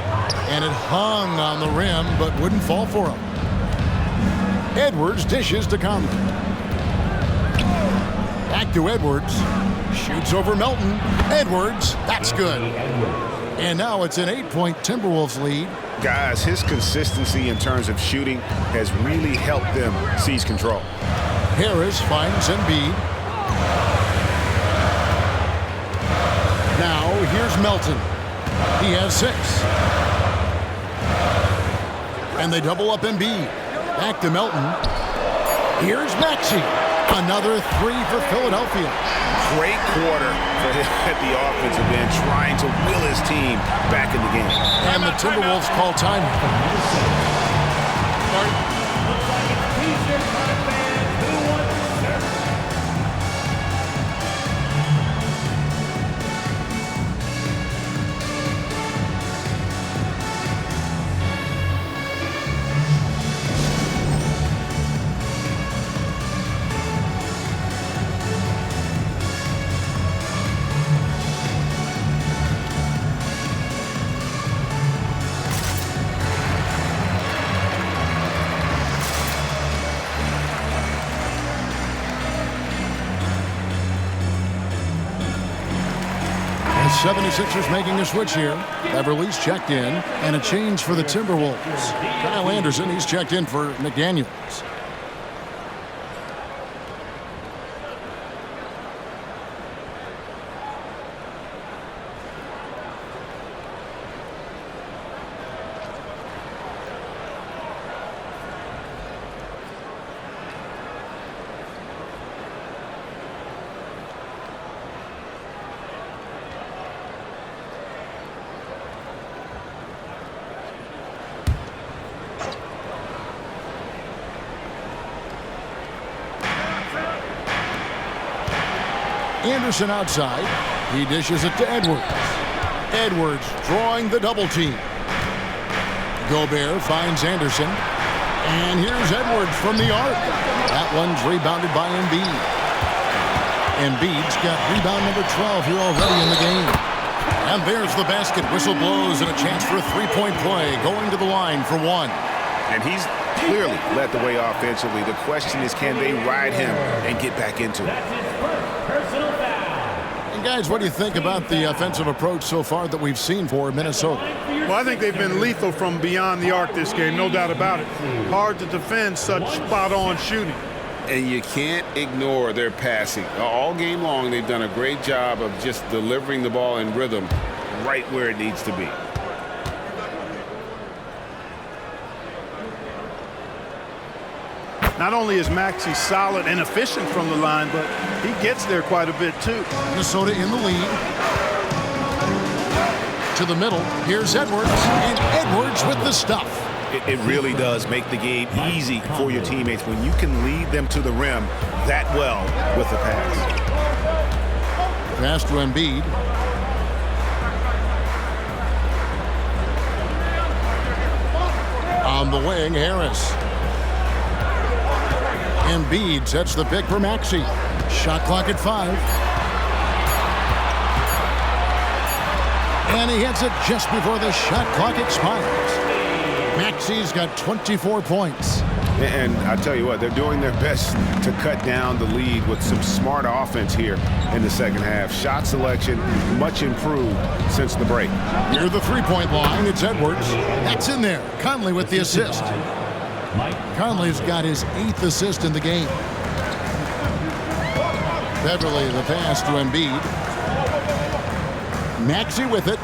And it hung on the rim, but wouldn't fall for him. Edwards dishes to Conley. Back to Edwards. Shoots over Melton. Edwards, that's good. And now it's an 8-point Timberwolves lead. Guys, his consistency in terms of shooting has really helped them seize control. Harris finds Embiid. Now here's Melton. He has 6. And they double up Embiid. Back to Melton. Here's Maxey. Another 3 for Philadelphia. Great quarter for him at the offensive end, trying to will his team back in the game. And the Timberwolves call time. The 76ers making a switch here. Beverly's checked in, and a change for the Timberwolves. Kyle Anderson, he's checked in for McDaniels. Anderson outside. He dishes it to Edwards. Edwards drawing the double team. Gobert finds Anderson. And here's Edwards from the arc. That one's rebounded by Embiid. Embiid's got rebound number 12 here already in the game. And there's the basket. Whistle blows and a chance for a three-point play. Going to the line for 1. And he's clearly led the way offensively. The question is, can they ride him and get back into it? And guys, what do you think about the offensive approach so far that we've seen for Minnesota? Well, I think they've been lethal from beyond the arc this game, no doubt about it. Hard to defend such spot-on shooting. And you can't ignore their passing. All game long, they've done a great job of just delivering the ball in rhythm right where it needs to be. Not only is Maxey solid and efficient from the line, but he gets there quite a bit too. Minnesota in the lead. To the middle. Here's Edwards. And Edwards with the stuff. It really does make the game easy for your teammates when you can lead them to the rim that well with the pass. Pass to Embiid. On the wing, Harris. Embiid sets the pick for Maxey. Shot clock at 5. And he hits it just before the shot clock expires. Maxey's got 24 points. And I tell you what, they're doing their best to cut down the lead with some smart offense here in the second half. Shot selection much improved since the break. Near the three-point line, it's Edwards. That's in there. Conley with the assist. Conley's got his 8th assist in the game. Beverly the pass to Embiid. Maxey with it.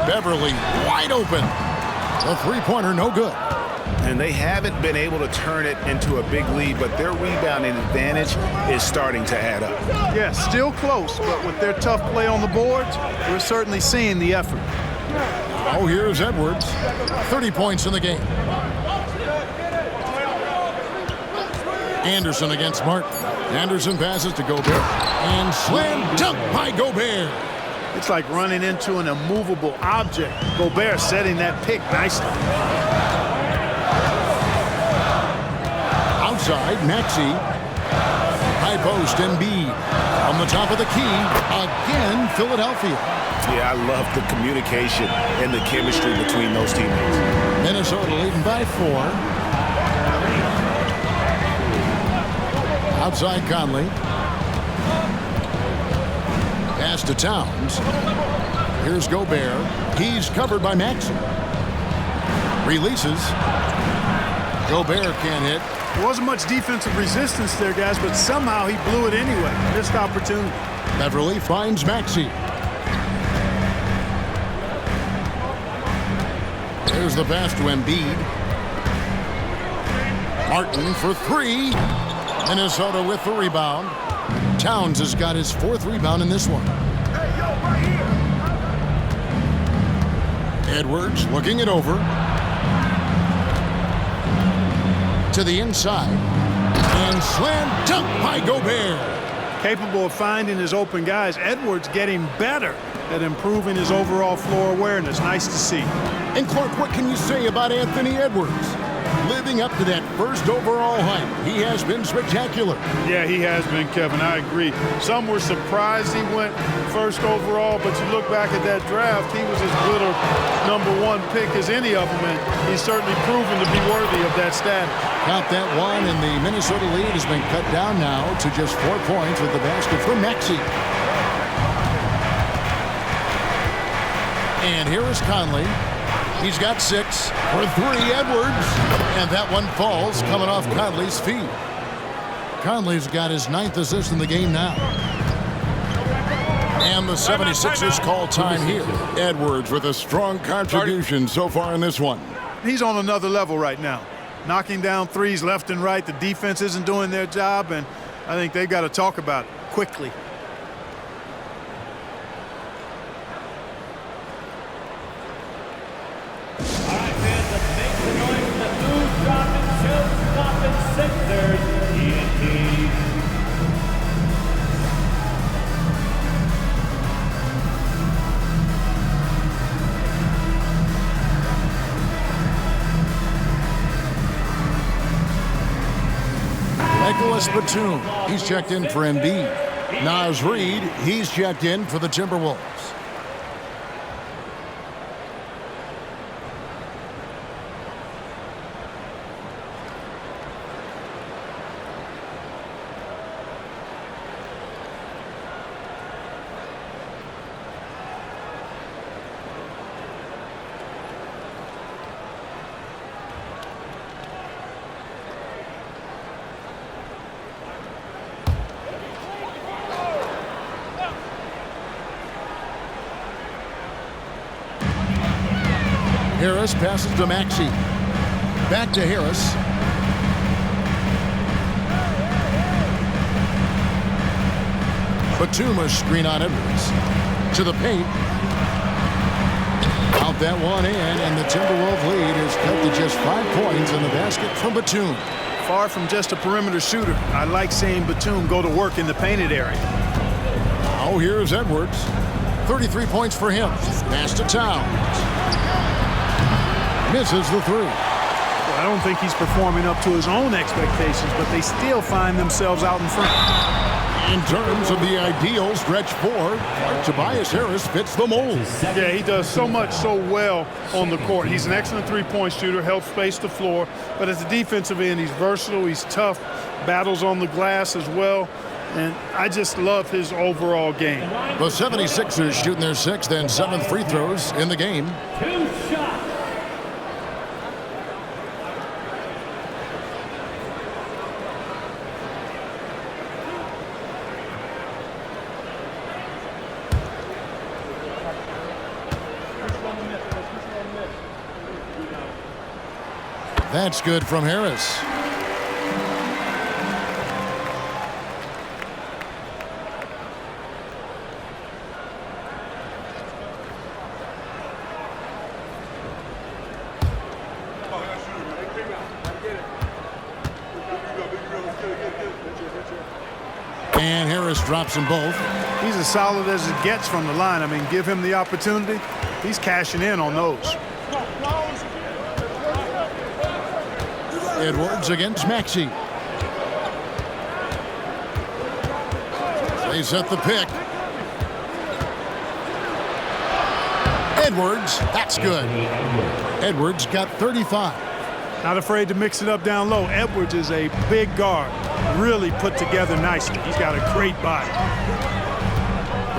Beverly wide open. The three-pointer no good. And they haven't been able to turn it into a big lead, but their rebounding advantage is starting to add up. Yeah, still close, but with their tough play on the boards, we're certainly seeing the effort. Oh, here's Edwards. 30 points in the game. Anderson against Martin. Anderson passes to Gobert. And slam dunk by Gobert. It's like running into an immovable object. Gobert setting that pick nicely. Outside, Maxey. High post, Embiid. On the top of the key, again, Philadelphia. Yeah, I love the communication and the chemistry between those teammates. Minnesota leading by 4. Outside Conley. Pass to Towns. Here's Gobert. He's covered by Maxey. Releases. Gobert can't hit. There wasn't much defensive resistance there, guys, but somehow he blew it anyway. Missed opportunity. Beverly finds Maxey. There's the pass to Embiid. Martin for 3. Minnesota with the rebound. Towns has got his 4th rebound in this one. Edwards looking it over. To the inside. And slam dunk by Gobert. Capable of finding his open guys. Edwards getting better at improving his overall floor awareness. Nice to see. And Clark, what can you say about Anthony Edwards? Living up to that first overall hype, he has been spectacular. Yeah, he has been, Kevin. I agree. Some were surprised he went first overall, but you look back at that draft, he was as good a #1 pick as any of them, and he's certainly proven to be worthy of that status. Count that one, and the Minnesota lead has been cut down now to just 4 points with the basket from Maxey. And here is Conley. He's got 6 for 3, Edwards. And that one falls coming off Conley's feet. Conley's got his 9th assist in the game now. And the 76ers call time here. Edwards with a strong contribution so far in this one. He's on another level right now. Knocking down threes left and right. The defense isn't doing their job, and I think they've got to talk about it quickly. Nicholas Batum, he's checked in for Embiid. Naz Reid, he's checked in for the Timberwolves. Harris passes to Maxey. Back to Harris. Batum a screen on Edwards. To the paint. Out that one in, and the Timberwolves lead is cut to just 5 points in the basket from Batum. Far from just a perimeter shooter, I like seeing Batum go to work in the painted area. Now here's Edwards. 33 points for him. Pass to Towns. Misses the three. Well, I don't think he's performing up to his own expectations, but they still find themselves out in front. In terms of the ideal stretch four, Tobias Harris fits the mold. Yeah, he does so much so well on the court. He's an excellent three-point shooter, helps space the floor, but at the defensive end, he's versatile, he's tough, battles on the glass as well, and I just love his overall game. The 76ers shooting their 6th and 7th free throws in the game. 2 shots. That's good from Harris. And Harris drops them both. He's as solid as it gets from the line. I mean, give him the opportunity. He's cashing in on those. Edwards against Maxey. They set the pick. Edwards, that's good. Edwards got 35. Not afraid to mix it up down low. Edwards is a big guard, really put together nicely. He's got a great body.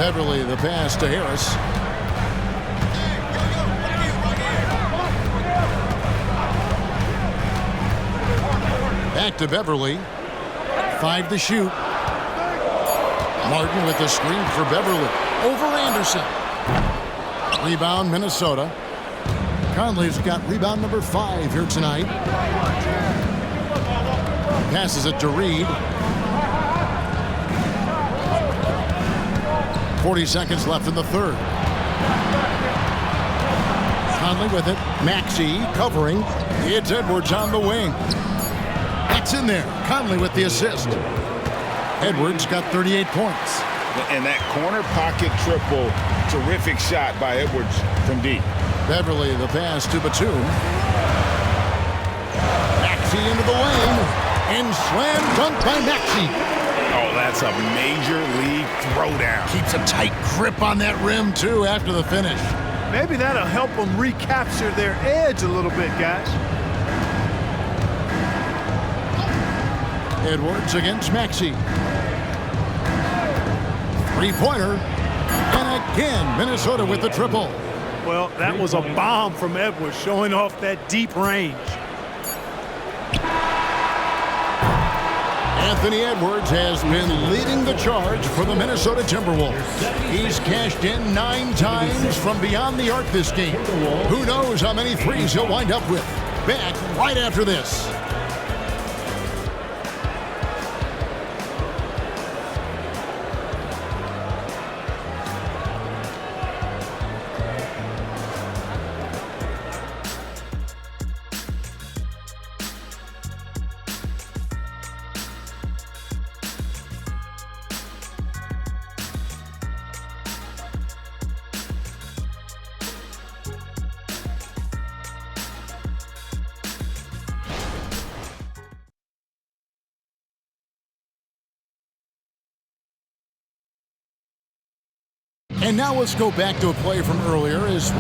Beverly, the pass to Harris. Back to Beverly. 5 to shoot. Martin with the screen for Beverly. Over Anderson. Rebound, Minnesota. Conley's got rebound number 5 here tonight. Passes it to Reed. 40 seconds left in the third. Conley with it. Maxey covering. It's Edwards on the wing. That's in there. Conley with the assist. Edwards got 38 points. And that corner pocket triple, terrific shot by Edwards from deep. Beverly, the pass to Batum. Maxey into the lane. And slam dunk by Maxey. Oh, that's a major league throwdown. Keeps a tight grip on that rim, too, after the finish. Maybe that'll help them recapture their edge a little bit, guys. Edwards against Maxey. Three-pointer. And again, Minnesota with the triple. Well, that was a bomb from Edwards, showing off that deep range. Anthony Edwards has been leading the charge for the Minnesota Timberwolves. He's cashed in 9 times from beyond the arc this game. Who knows how many threes he'll wind up with. Back right after this. And now let's go back to a play from earlier as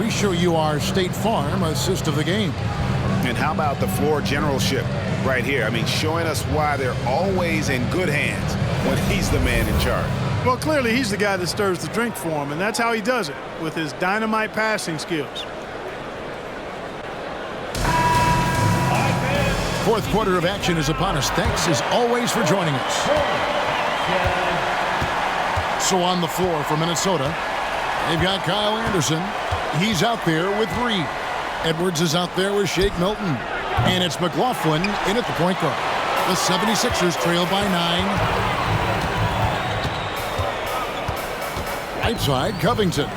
we show you our State Farm assist of the game. And how about the floor generalship right here? I mean, showing us why they're always in good hands when he's the man in charge. Well, clearly he's the guy that stirs the drink for him, and that's how he does it, with his dynamite passing skills. Fourth quarter of action is upon us. Thanks as always for joining us. So on the floor for Minnesota, they've got Kyle Anderson. He's out there with Reed. Edwards is out there with Shake Milton. And it's McLaughlin in at the point guard. The 76ers trail by 9. Right side, Covington.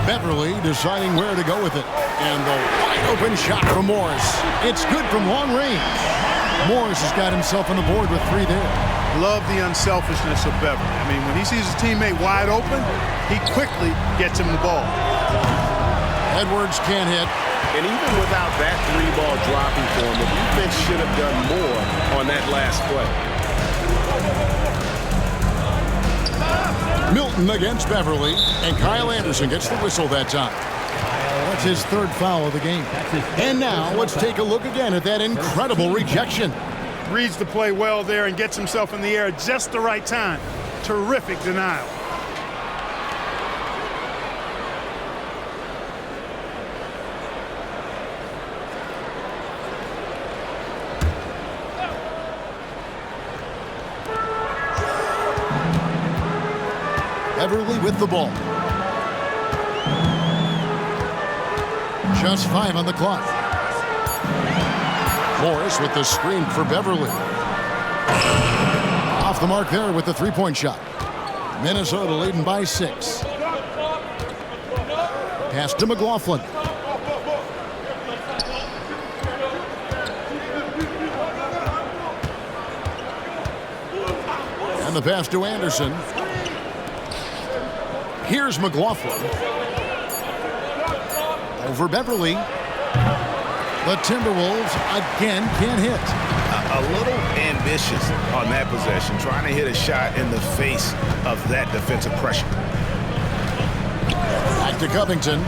Beverly deciding where to go with it. And the wide open shot from Morris. It's good from long range. Morris has got himself on the board with 3 there. Love the unselfishness of Beverly. I mean, when he sees his teammate wide open, he quickly gets him the ball. Edwards can't hit. And even without that 3-ball dropping for him, the defense should have done more on that last play. Milton against Beverly, and Kyle Anderson gets the whistle that time. That's his 3rd foul of the game. And now let's take a look again at that incredible rejection. Reads the play well there and gets himself in the air at just the right time. Terrific denial. Beverly with the ball. Just 5 on the clock. Morris with the screen for Beverly. Off the mark there with the 3-point shot. Minnesota leading by 6. Pass to McLaughlin. And the pass to Anderson. Here's McLaughlin. Over Beverly. The Timberwolves again can't hit. A little ambitious on that possession, trying to hit a shot in the face of that defensive pressure. Back to Covington.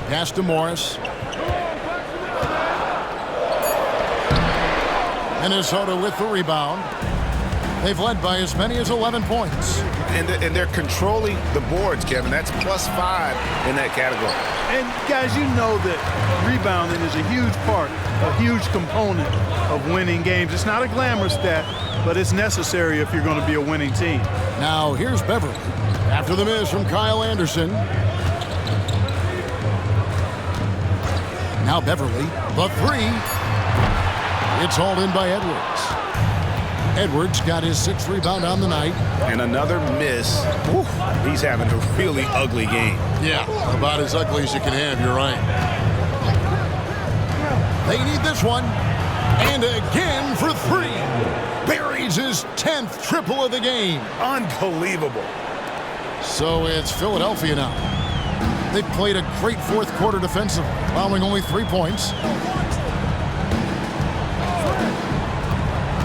Pass to Morris. Minnesota with the rebound. They've led by as many as 11 points. And they're controlling the boards, Kevin. That's +5 in that category. And guys, you know that rebounding is a huge part, a huge component of winning games. It's not a glamorous stat, but it's necessary if you're going to be a winning team. Now here's Beverly. After the miss from Kyle Anderson. Now Beverly, the 3. It's hauled in by Edwards. Edwards got his 6th rebound on the night. And another miss. Whew, he's having a really ugly game. Yeah, about as ugly as you can have, you're right. They need this one. And again for 3. Buries his 10th triple of the game. Unbelievable. So it's Philadelphia now. They've played a great 4th quarter defensively, allowing only 3 points.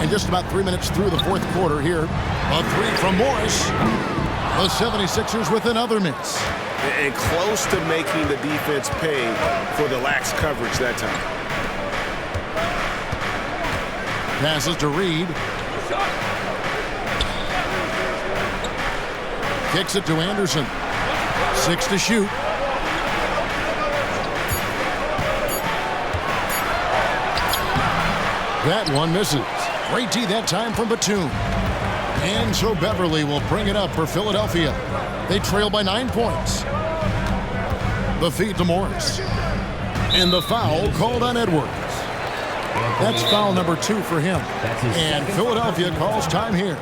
And just about 3 minutes through the 4th quarter here. A 3 from Morris. The 76ers with another miss. And close to making the defense pay for the lax coverage that time. Passes to Reed. Kicks it to Anderson. 6 to shoot. That one misses. Great D that time from Batum. And so Beverly will bring it up for Philadelphia. They trail by 9 points. The feed to Morris. And the foul called on Edwards. That's foul number 2 for him. And Philadelphia calls time here.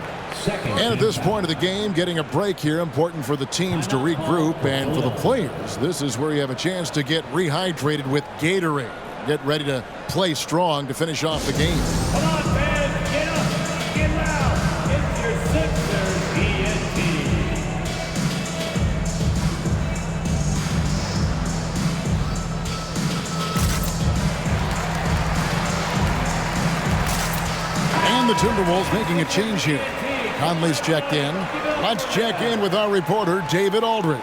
And at this point of the game, getting a break here, important for the teams to regroup. And for the players, this is where you have a chance to get rehydrated with Gatorade. Get ready to play strong to finish off the game. Come on, fans, get up, get loud. It's your Sixers ENT. And the Timberwolves Timberwolves making a change here. Conley's checked in. Let's check in with our reporter, David Aldridge.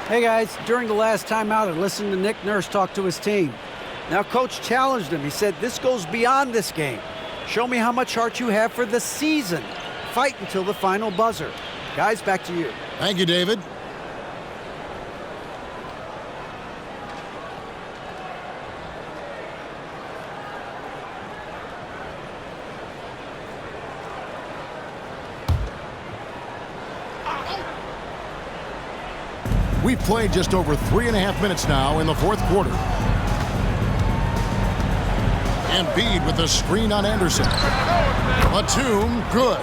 Hey guys, during the last timeout, I listened to Nick Nurse talk to his team. Now Coach challenged him. He said, this goes beyond this game. Show me how much heart you have for the season. Fight until the final buzzer. Guys, back to you. Thank you, David. We've played just over 3.5 minutes now in the fourth quarter. Embiid with the screen on Anderson. Batum, good.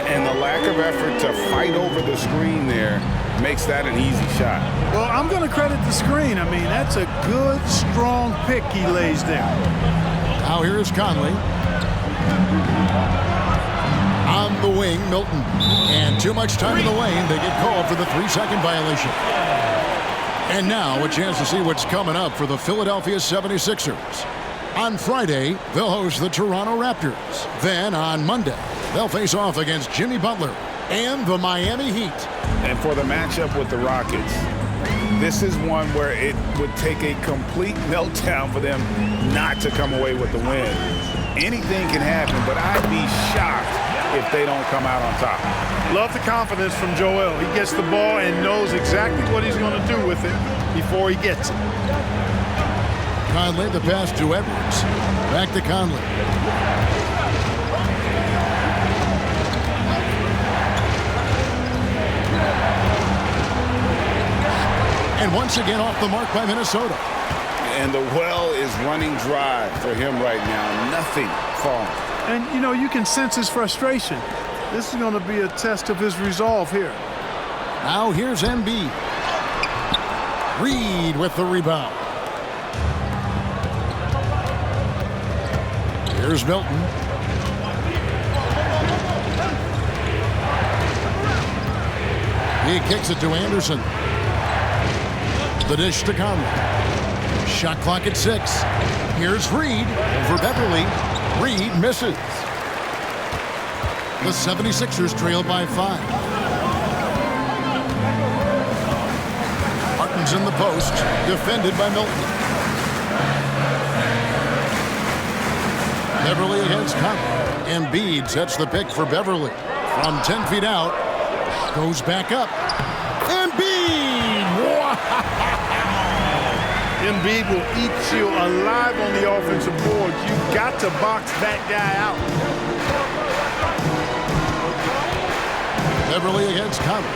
And the lack of effort to fight over the screen there makes that an easy shot. Well, I'm going to credit the screen. I mean, that's a good, strong pick he lays there. Now here's Conley. On the wing, Milton. And too much time in the lane. They get called for the 3-second violation. And now a chance to see what's coming up for the Philadelphia 76ers. On Friday, they'll host the Toronto Raptors. Then on Monday, they'll face off against Jimmy Butler and the Miami Heat. And for the matchup with the Rockets, this is one where it would take a complete meltdown for them not to come away with the win. Anything can happen, but I'd be shocked if they don't come out on top. Love the confidence from Joel. He gets the ball and knows exactly what he's going to do with it before he gets it. Conley, the pass to Edwards. Back to Conley. And once again off the mark by Minnesota. And the well is running dry for him right now. Nothing falling. And, you know, you can sense his frustration. This is going to be a test of his resolve here. Now here's Embiid. Reed with the rebound. Here's Milton. He kicks it to Anderson. The dish to Conley. Shot clock at 6. Here's Reed over Beverly. Reed misses. The 76ers trail by 5. Martin's in the post, defended by Milton. Beverly against Conley. Embiid sets the pick for Beverly. From 10 feet out, goes back up. Embiid! Wow! Embiid will eat you alive on the offensive board. You've got to box that guy out. Beverly against Conley.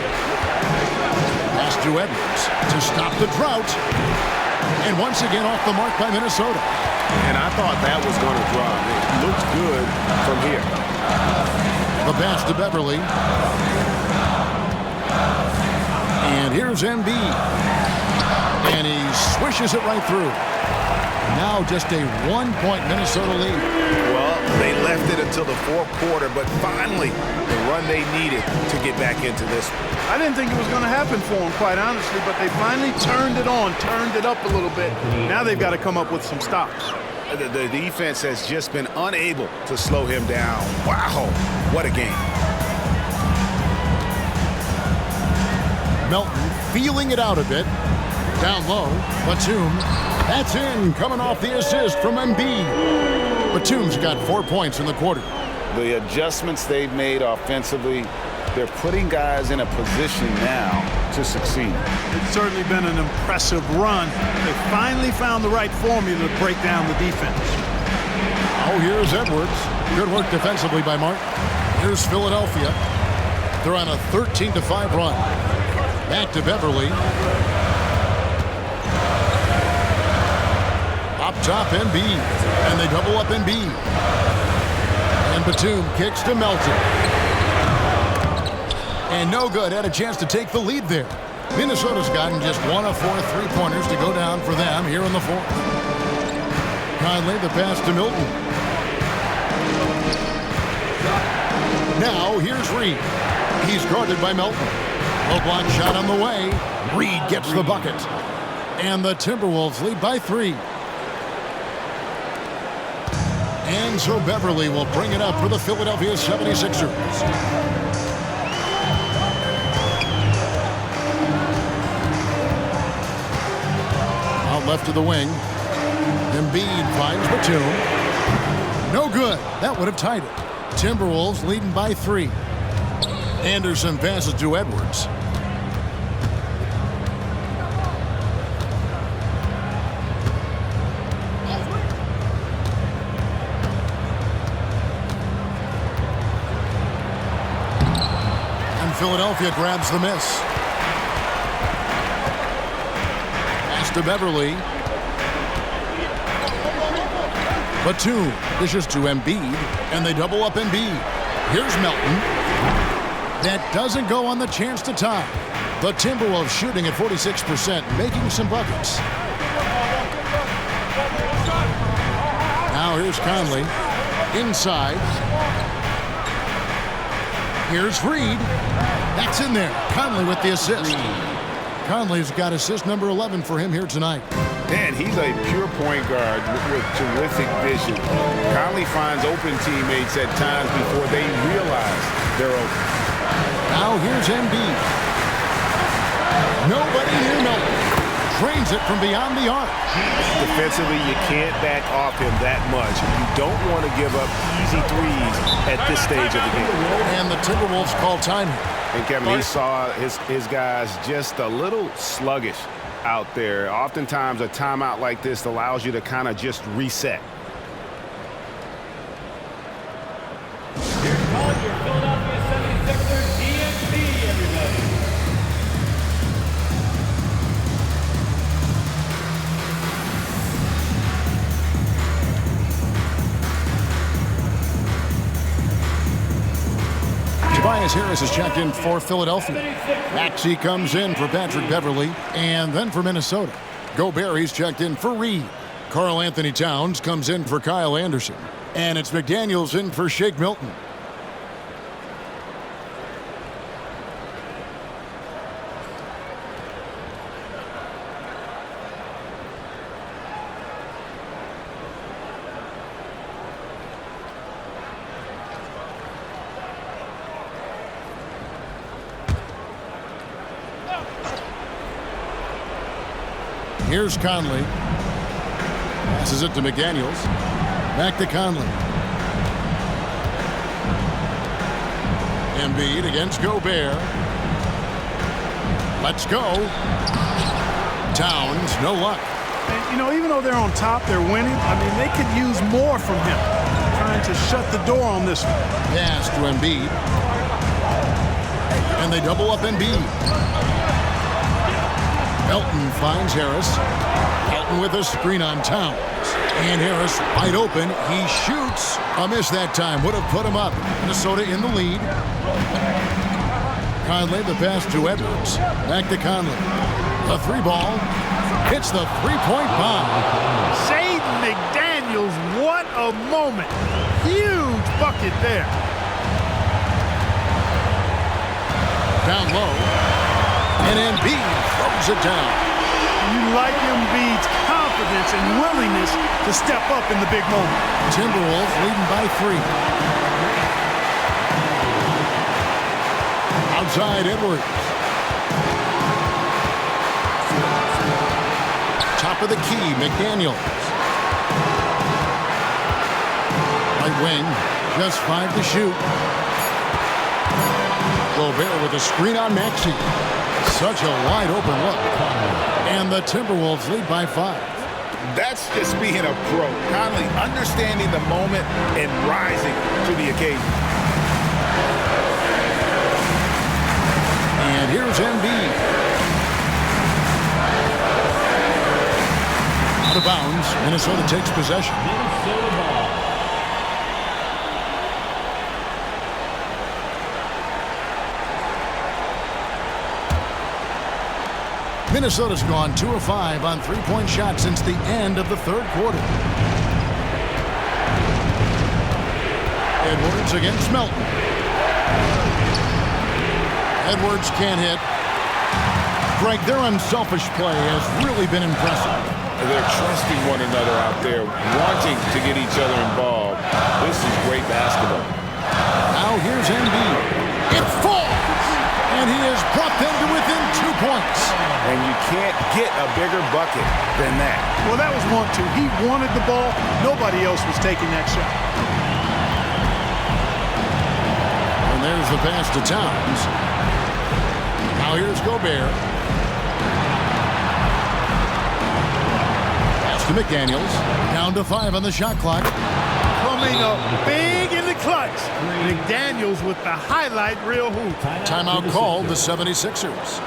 Pass to Edwards to stop the drought. And once again off the mark by Minnesota. And I thought that was going to drop. It looked good from here. The pass to Beverly. And here's Embiid. And he swishes it right through. Now just a 1-point Minnesota lead. Well, they left it until the fourth quarter, but finally the run they needed to get back into this one. I didn't think it was going to happen for them, quite honestly, but they finally turned it on, turned it up a little bit. Now they've got to come up with some stops. The defense has just been unable to slow him down. Wow, what a game. Melton feeling it out a bit. Down low, Batum. That's in, coming off the assist from Embiid. Batum's got 4 points in the quarter. The adjustments they've made offensively, they're putting guys in a position now to succeed. It's certainly been an impressive run. They finally found the right formula to break down the defense. Oh, here's Edwards. Good work defensively by Martin. Here's Philadelphia. They're on a 13-5 run. Back to Beverly. Up top, Embiid. And they double up Embiid. And Batum kicks to Melton. And no good. Had a chance to take the lead there. Minnesota's gotten just 1 of 4 3-pointers to go down for them here in the fourth. Conley, the pass to Milton. Now here's Reed. He's guarded by Milton. Low block shot on the way. Reed gets the bucket. And the Timberwolves lead by 3. And so Beverly will bring it up for the Philadelphia 76ers. Out left to the wing. Embiid finds Batum. No good. That would have tied it. Timberwolves leading by 3. Anderson passes to Edwards. Philadelphia grabs the miss. Pass to Beverly. Batum dishes to Embiid, and they double up Embiid. Here's Melton. That doesn't go on the chance to tie. The Timberwolves shooting at 46%, making some buckets. Now here's Conley. Inside. Here's Reed. That's in there. Conley with the assist. Conley's got assist number 11 for him here tonight. Man, he's a pure point guard with terrific vision. Conley finds open teammates at times before they realize they're open. Now here's Embiid. Nobody near Melton. Trains it from beyond the arc. Defensively, you can't back off him that much. You don't want to give up easy threes at this stage of the game. And the Timberwolves call time here. And Kevin, he saw his guys just a little sluggish out there. Oftentimes, a timeout like this allows you to kind of just reset. Here's calling your Philadelphia 76ers DNC, everybody. Tobias Harris is checked in for Philadelphia. Maxey comes in for Patrick Beverly, and then for Minnesota. Gobert, he's checked in for Reed. Karl Anthony Towns comes in for Kyle Anderson. And it's McDaniels in for Shake Milton. Here's Conley. Passes it to McDaniels. Back to Conley. Embiid against Gobert. Let's go. Towns, no luck. And, you know, even though they're on top, they're winning. I mean, they could use more from him. Trying to shut the door on this one. Pass to Embiid. And they double up Embiid. Melton finds Harris. Melton with a screen on Towns. And Harris wide open. He shoots. A miss that time. Would have put him up. Minnesota in the lead. Conley, the pass to Edwards. Back to Conley. The three ball. Hits the three-point bomb. Jaden McDaniels, what a moment. Huge bucket there. Down low. And Embiid throws it down. You like Embiid's confidence and willingness to step up in the big moment. Timberwolves leading by 3. Outside Edwards. Top of the key, McDaniels. Right wing, just 5 to shoot. Gobert with a screen on Maxey. Such a wide open look. And the Timberwolves lead by 5. That's just being a pro. Conley understanding the moment and rising to the occasion. And here's Embiid. Out of bounds. Minnesota takes possession. Minnesota ball. Minnesota's gone 2 of 5 on three-point shots since the end of the third quarter. Edwards against Melton. Edwards can't hit. Greg, their unselfish play has really been impressive. They're trusting one another out there, wanting to get each other involved. This is great basketball. Now here's Embiid. It falls! And he has brought them to within 2 points. And you can't get a bigger bucket than that. Well, that was 1-2. He wanted the ball. Nobody else was taking that shot. And there's the pass to Towns. Now here's Gobert. Pass to McDaniels. Down to 5 on the shot clock. Coming up big in the clutch. McDaniels with the highlight reel hoop. Timeout called the 76ers.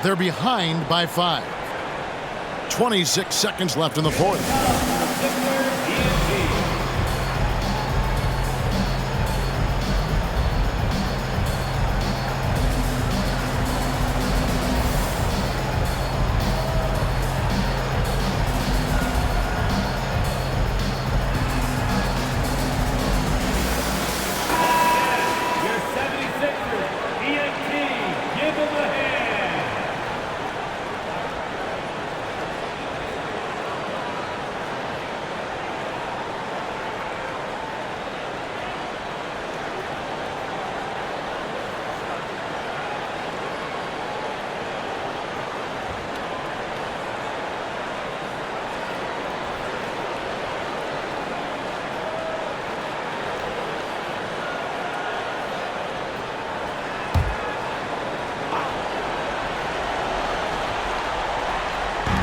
They're behind by 5. 26 seconds left in the fourth. Your 76ers, ENT, give them a hand.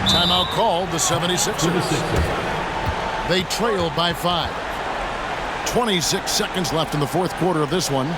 Timeout called the 76ers. They trail by 5. 26 seconds left in the fourth quarter of this one.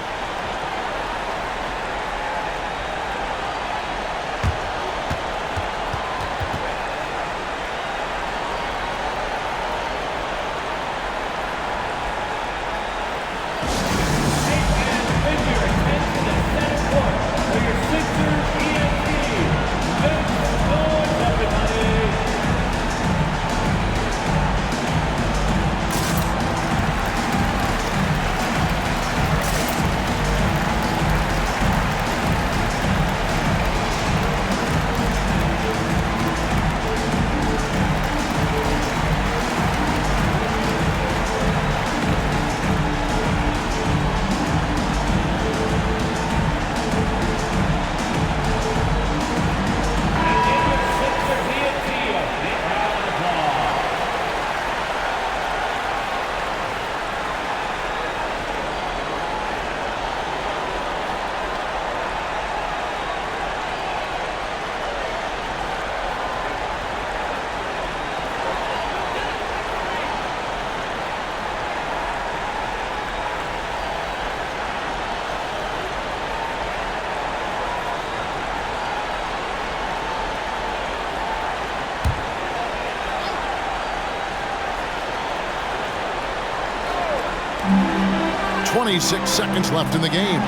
.26 seconds left in the game.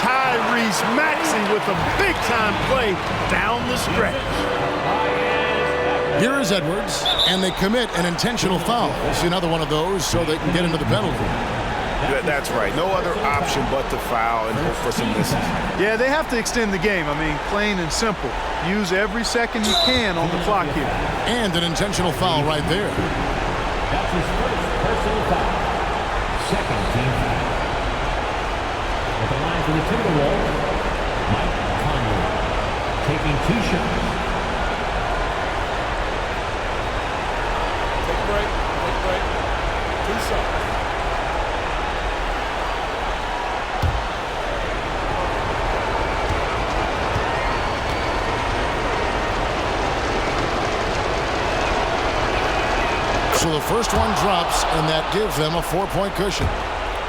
Tyrese Maxey with a big-time play down the stretch. Here is Edwards, and they commit an intentional foul. We'll see another one of those so they can get into the penalty. That's right. No other option but to foul and hope for some misses. Yeah, they have to extend the game. I mean, plain and simple. Use every second you can on the clock here. And an intentional foul right there. That's his first personal foul. Second team foul. At the line for the Timberwolves, Mike Conley taking 2 shots. Take a break. 2 shots. So the first one drops, and that gives them a 4-point cushion.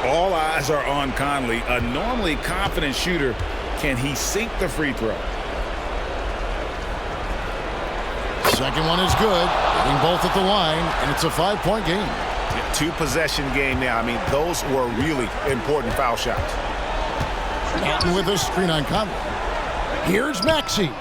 All eyes are on Conley, a normally confident shooter. Can he sink the free throw? Second one is good, hitting both at the line, and it's a 5-point game. 2-possession game now. I mean, those were really important foul shots. Norton with a screen on Conley. Here's Maxey.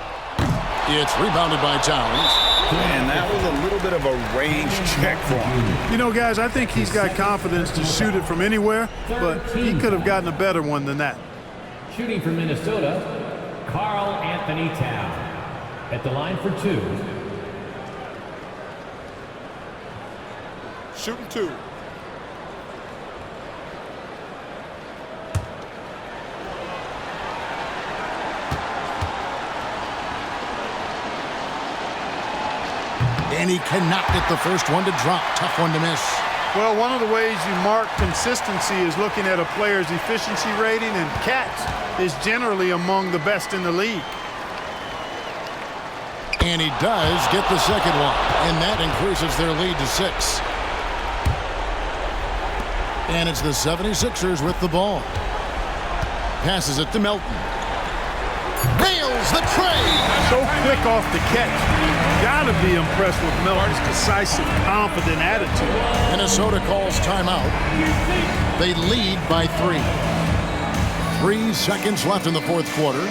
It's rebounded by Towns. And that was a little bit of a range check for him. You know, guys, I think he's got confidence to shoot it from anywhere, but he could have gotten a better one than that. Shooting for Minnesota, Karl Anthony Towns. At the line for 2. Shooting 2. And he cannot get the first one to drop. Tough one to miss. Well, one of the ways you mark consistency is looking at a player's efficiency rating, and Cats is generally among the best in the league. And he does get the second one, and that increases their lead to 6. And it's the 76ers with the ball. Passes it to Melton. Nails the tray! So quick off the catch. You gotta be impressed with Melton's decisive, confident attitude. Minnesota calls timeout. They lead by 3. 3 seconds left in the fourth quarter.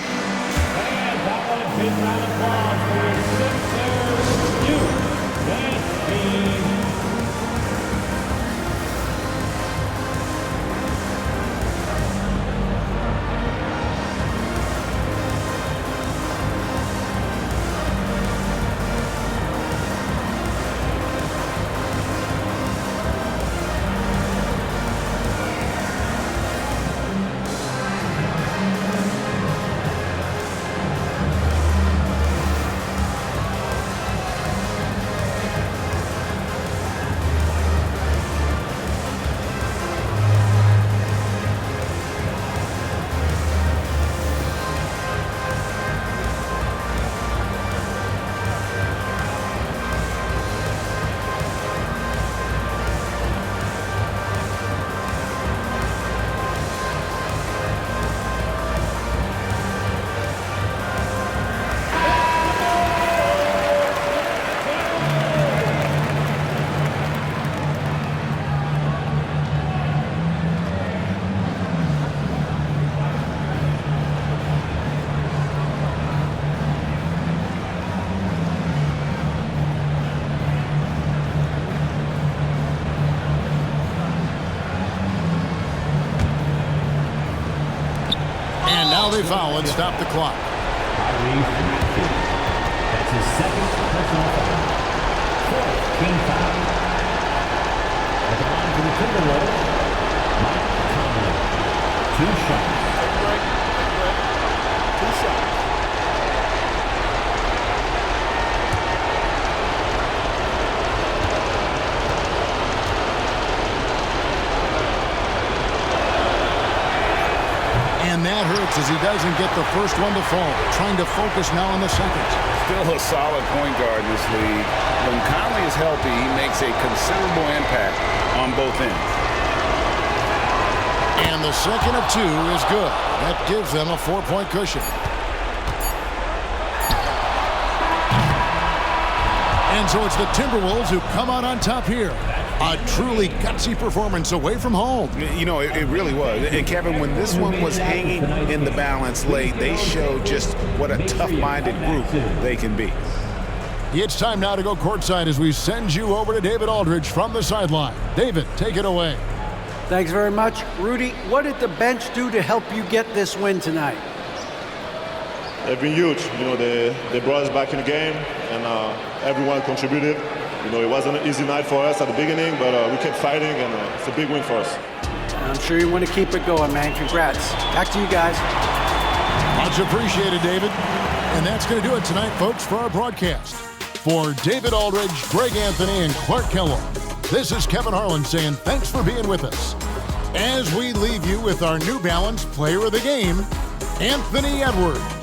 And now they foul and stop the clock. That's his second personal foul. 4th team foul. At the line for the Timberwolves, Mike Conley. 2 shots. 2 shots. And that hurts as he doesn't get the first one to fall. Trying to focus now on the second. Still a solid point guard in this league. When Conley is healthy, he makes a considerable impact on both ends. And the second of 2 is good. That gives them a 4-point cushion. And so it's the Timberwolves who come out on top here. A truly gutsy performance away from home. You know, it really was. And Kevin, when this one was hanging in the balance late, they showed just what a tough-minded group they can be. It's time now to go courtside as we send you over to David Aldridge from the sideline. David, take it away. Thanks very much. Rudy, what did the bench do to help you get this win tonight? They've been huge. You know, they brought us back in the game, and everyone contributed. You know, it wasn't an easy night for us at the beginning, but we kept fighting, and it's a big win for us. I'm sure you want to keep it going, man. Congrats. Back to you guys. Much appreciated, David. And that's going to do it tonight, folks, for our broadcast. For David Aldridge, Greg Anthony, and Clark Kellogg, this is Kevin Harlan saying thanks for being with us. As we leave you with our New Balance Player of the Game, Anthony Edwards.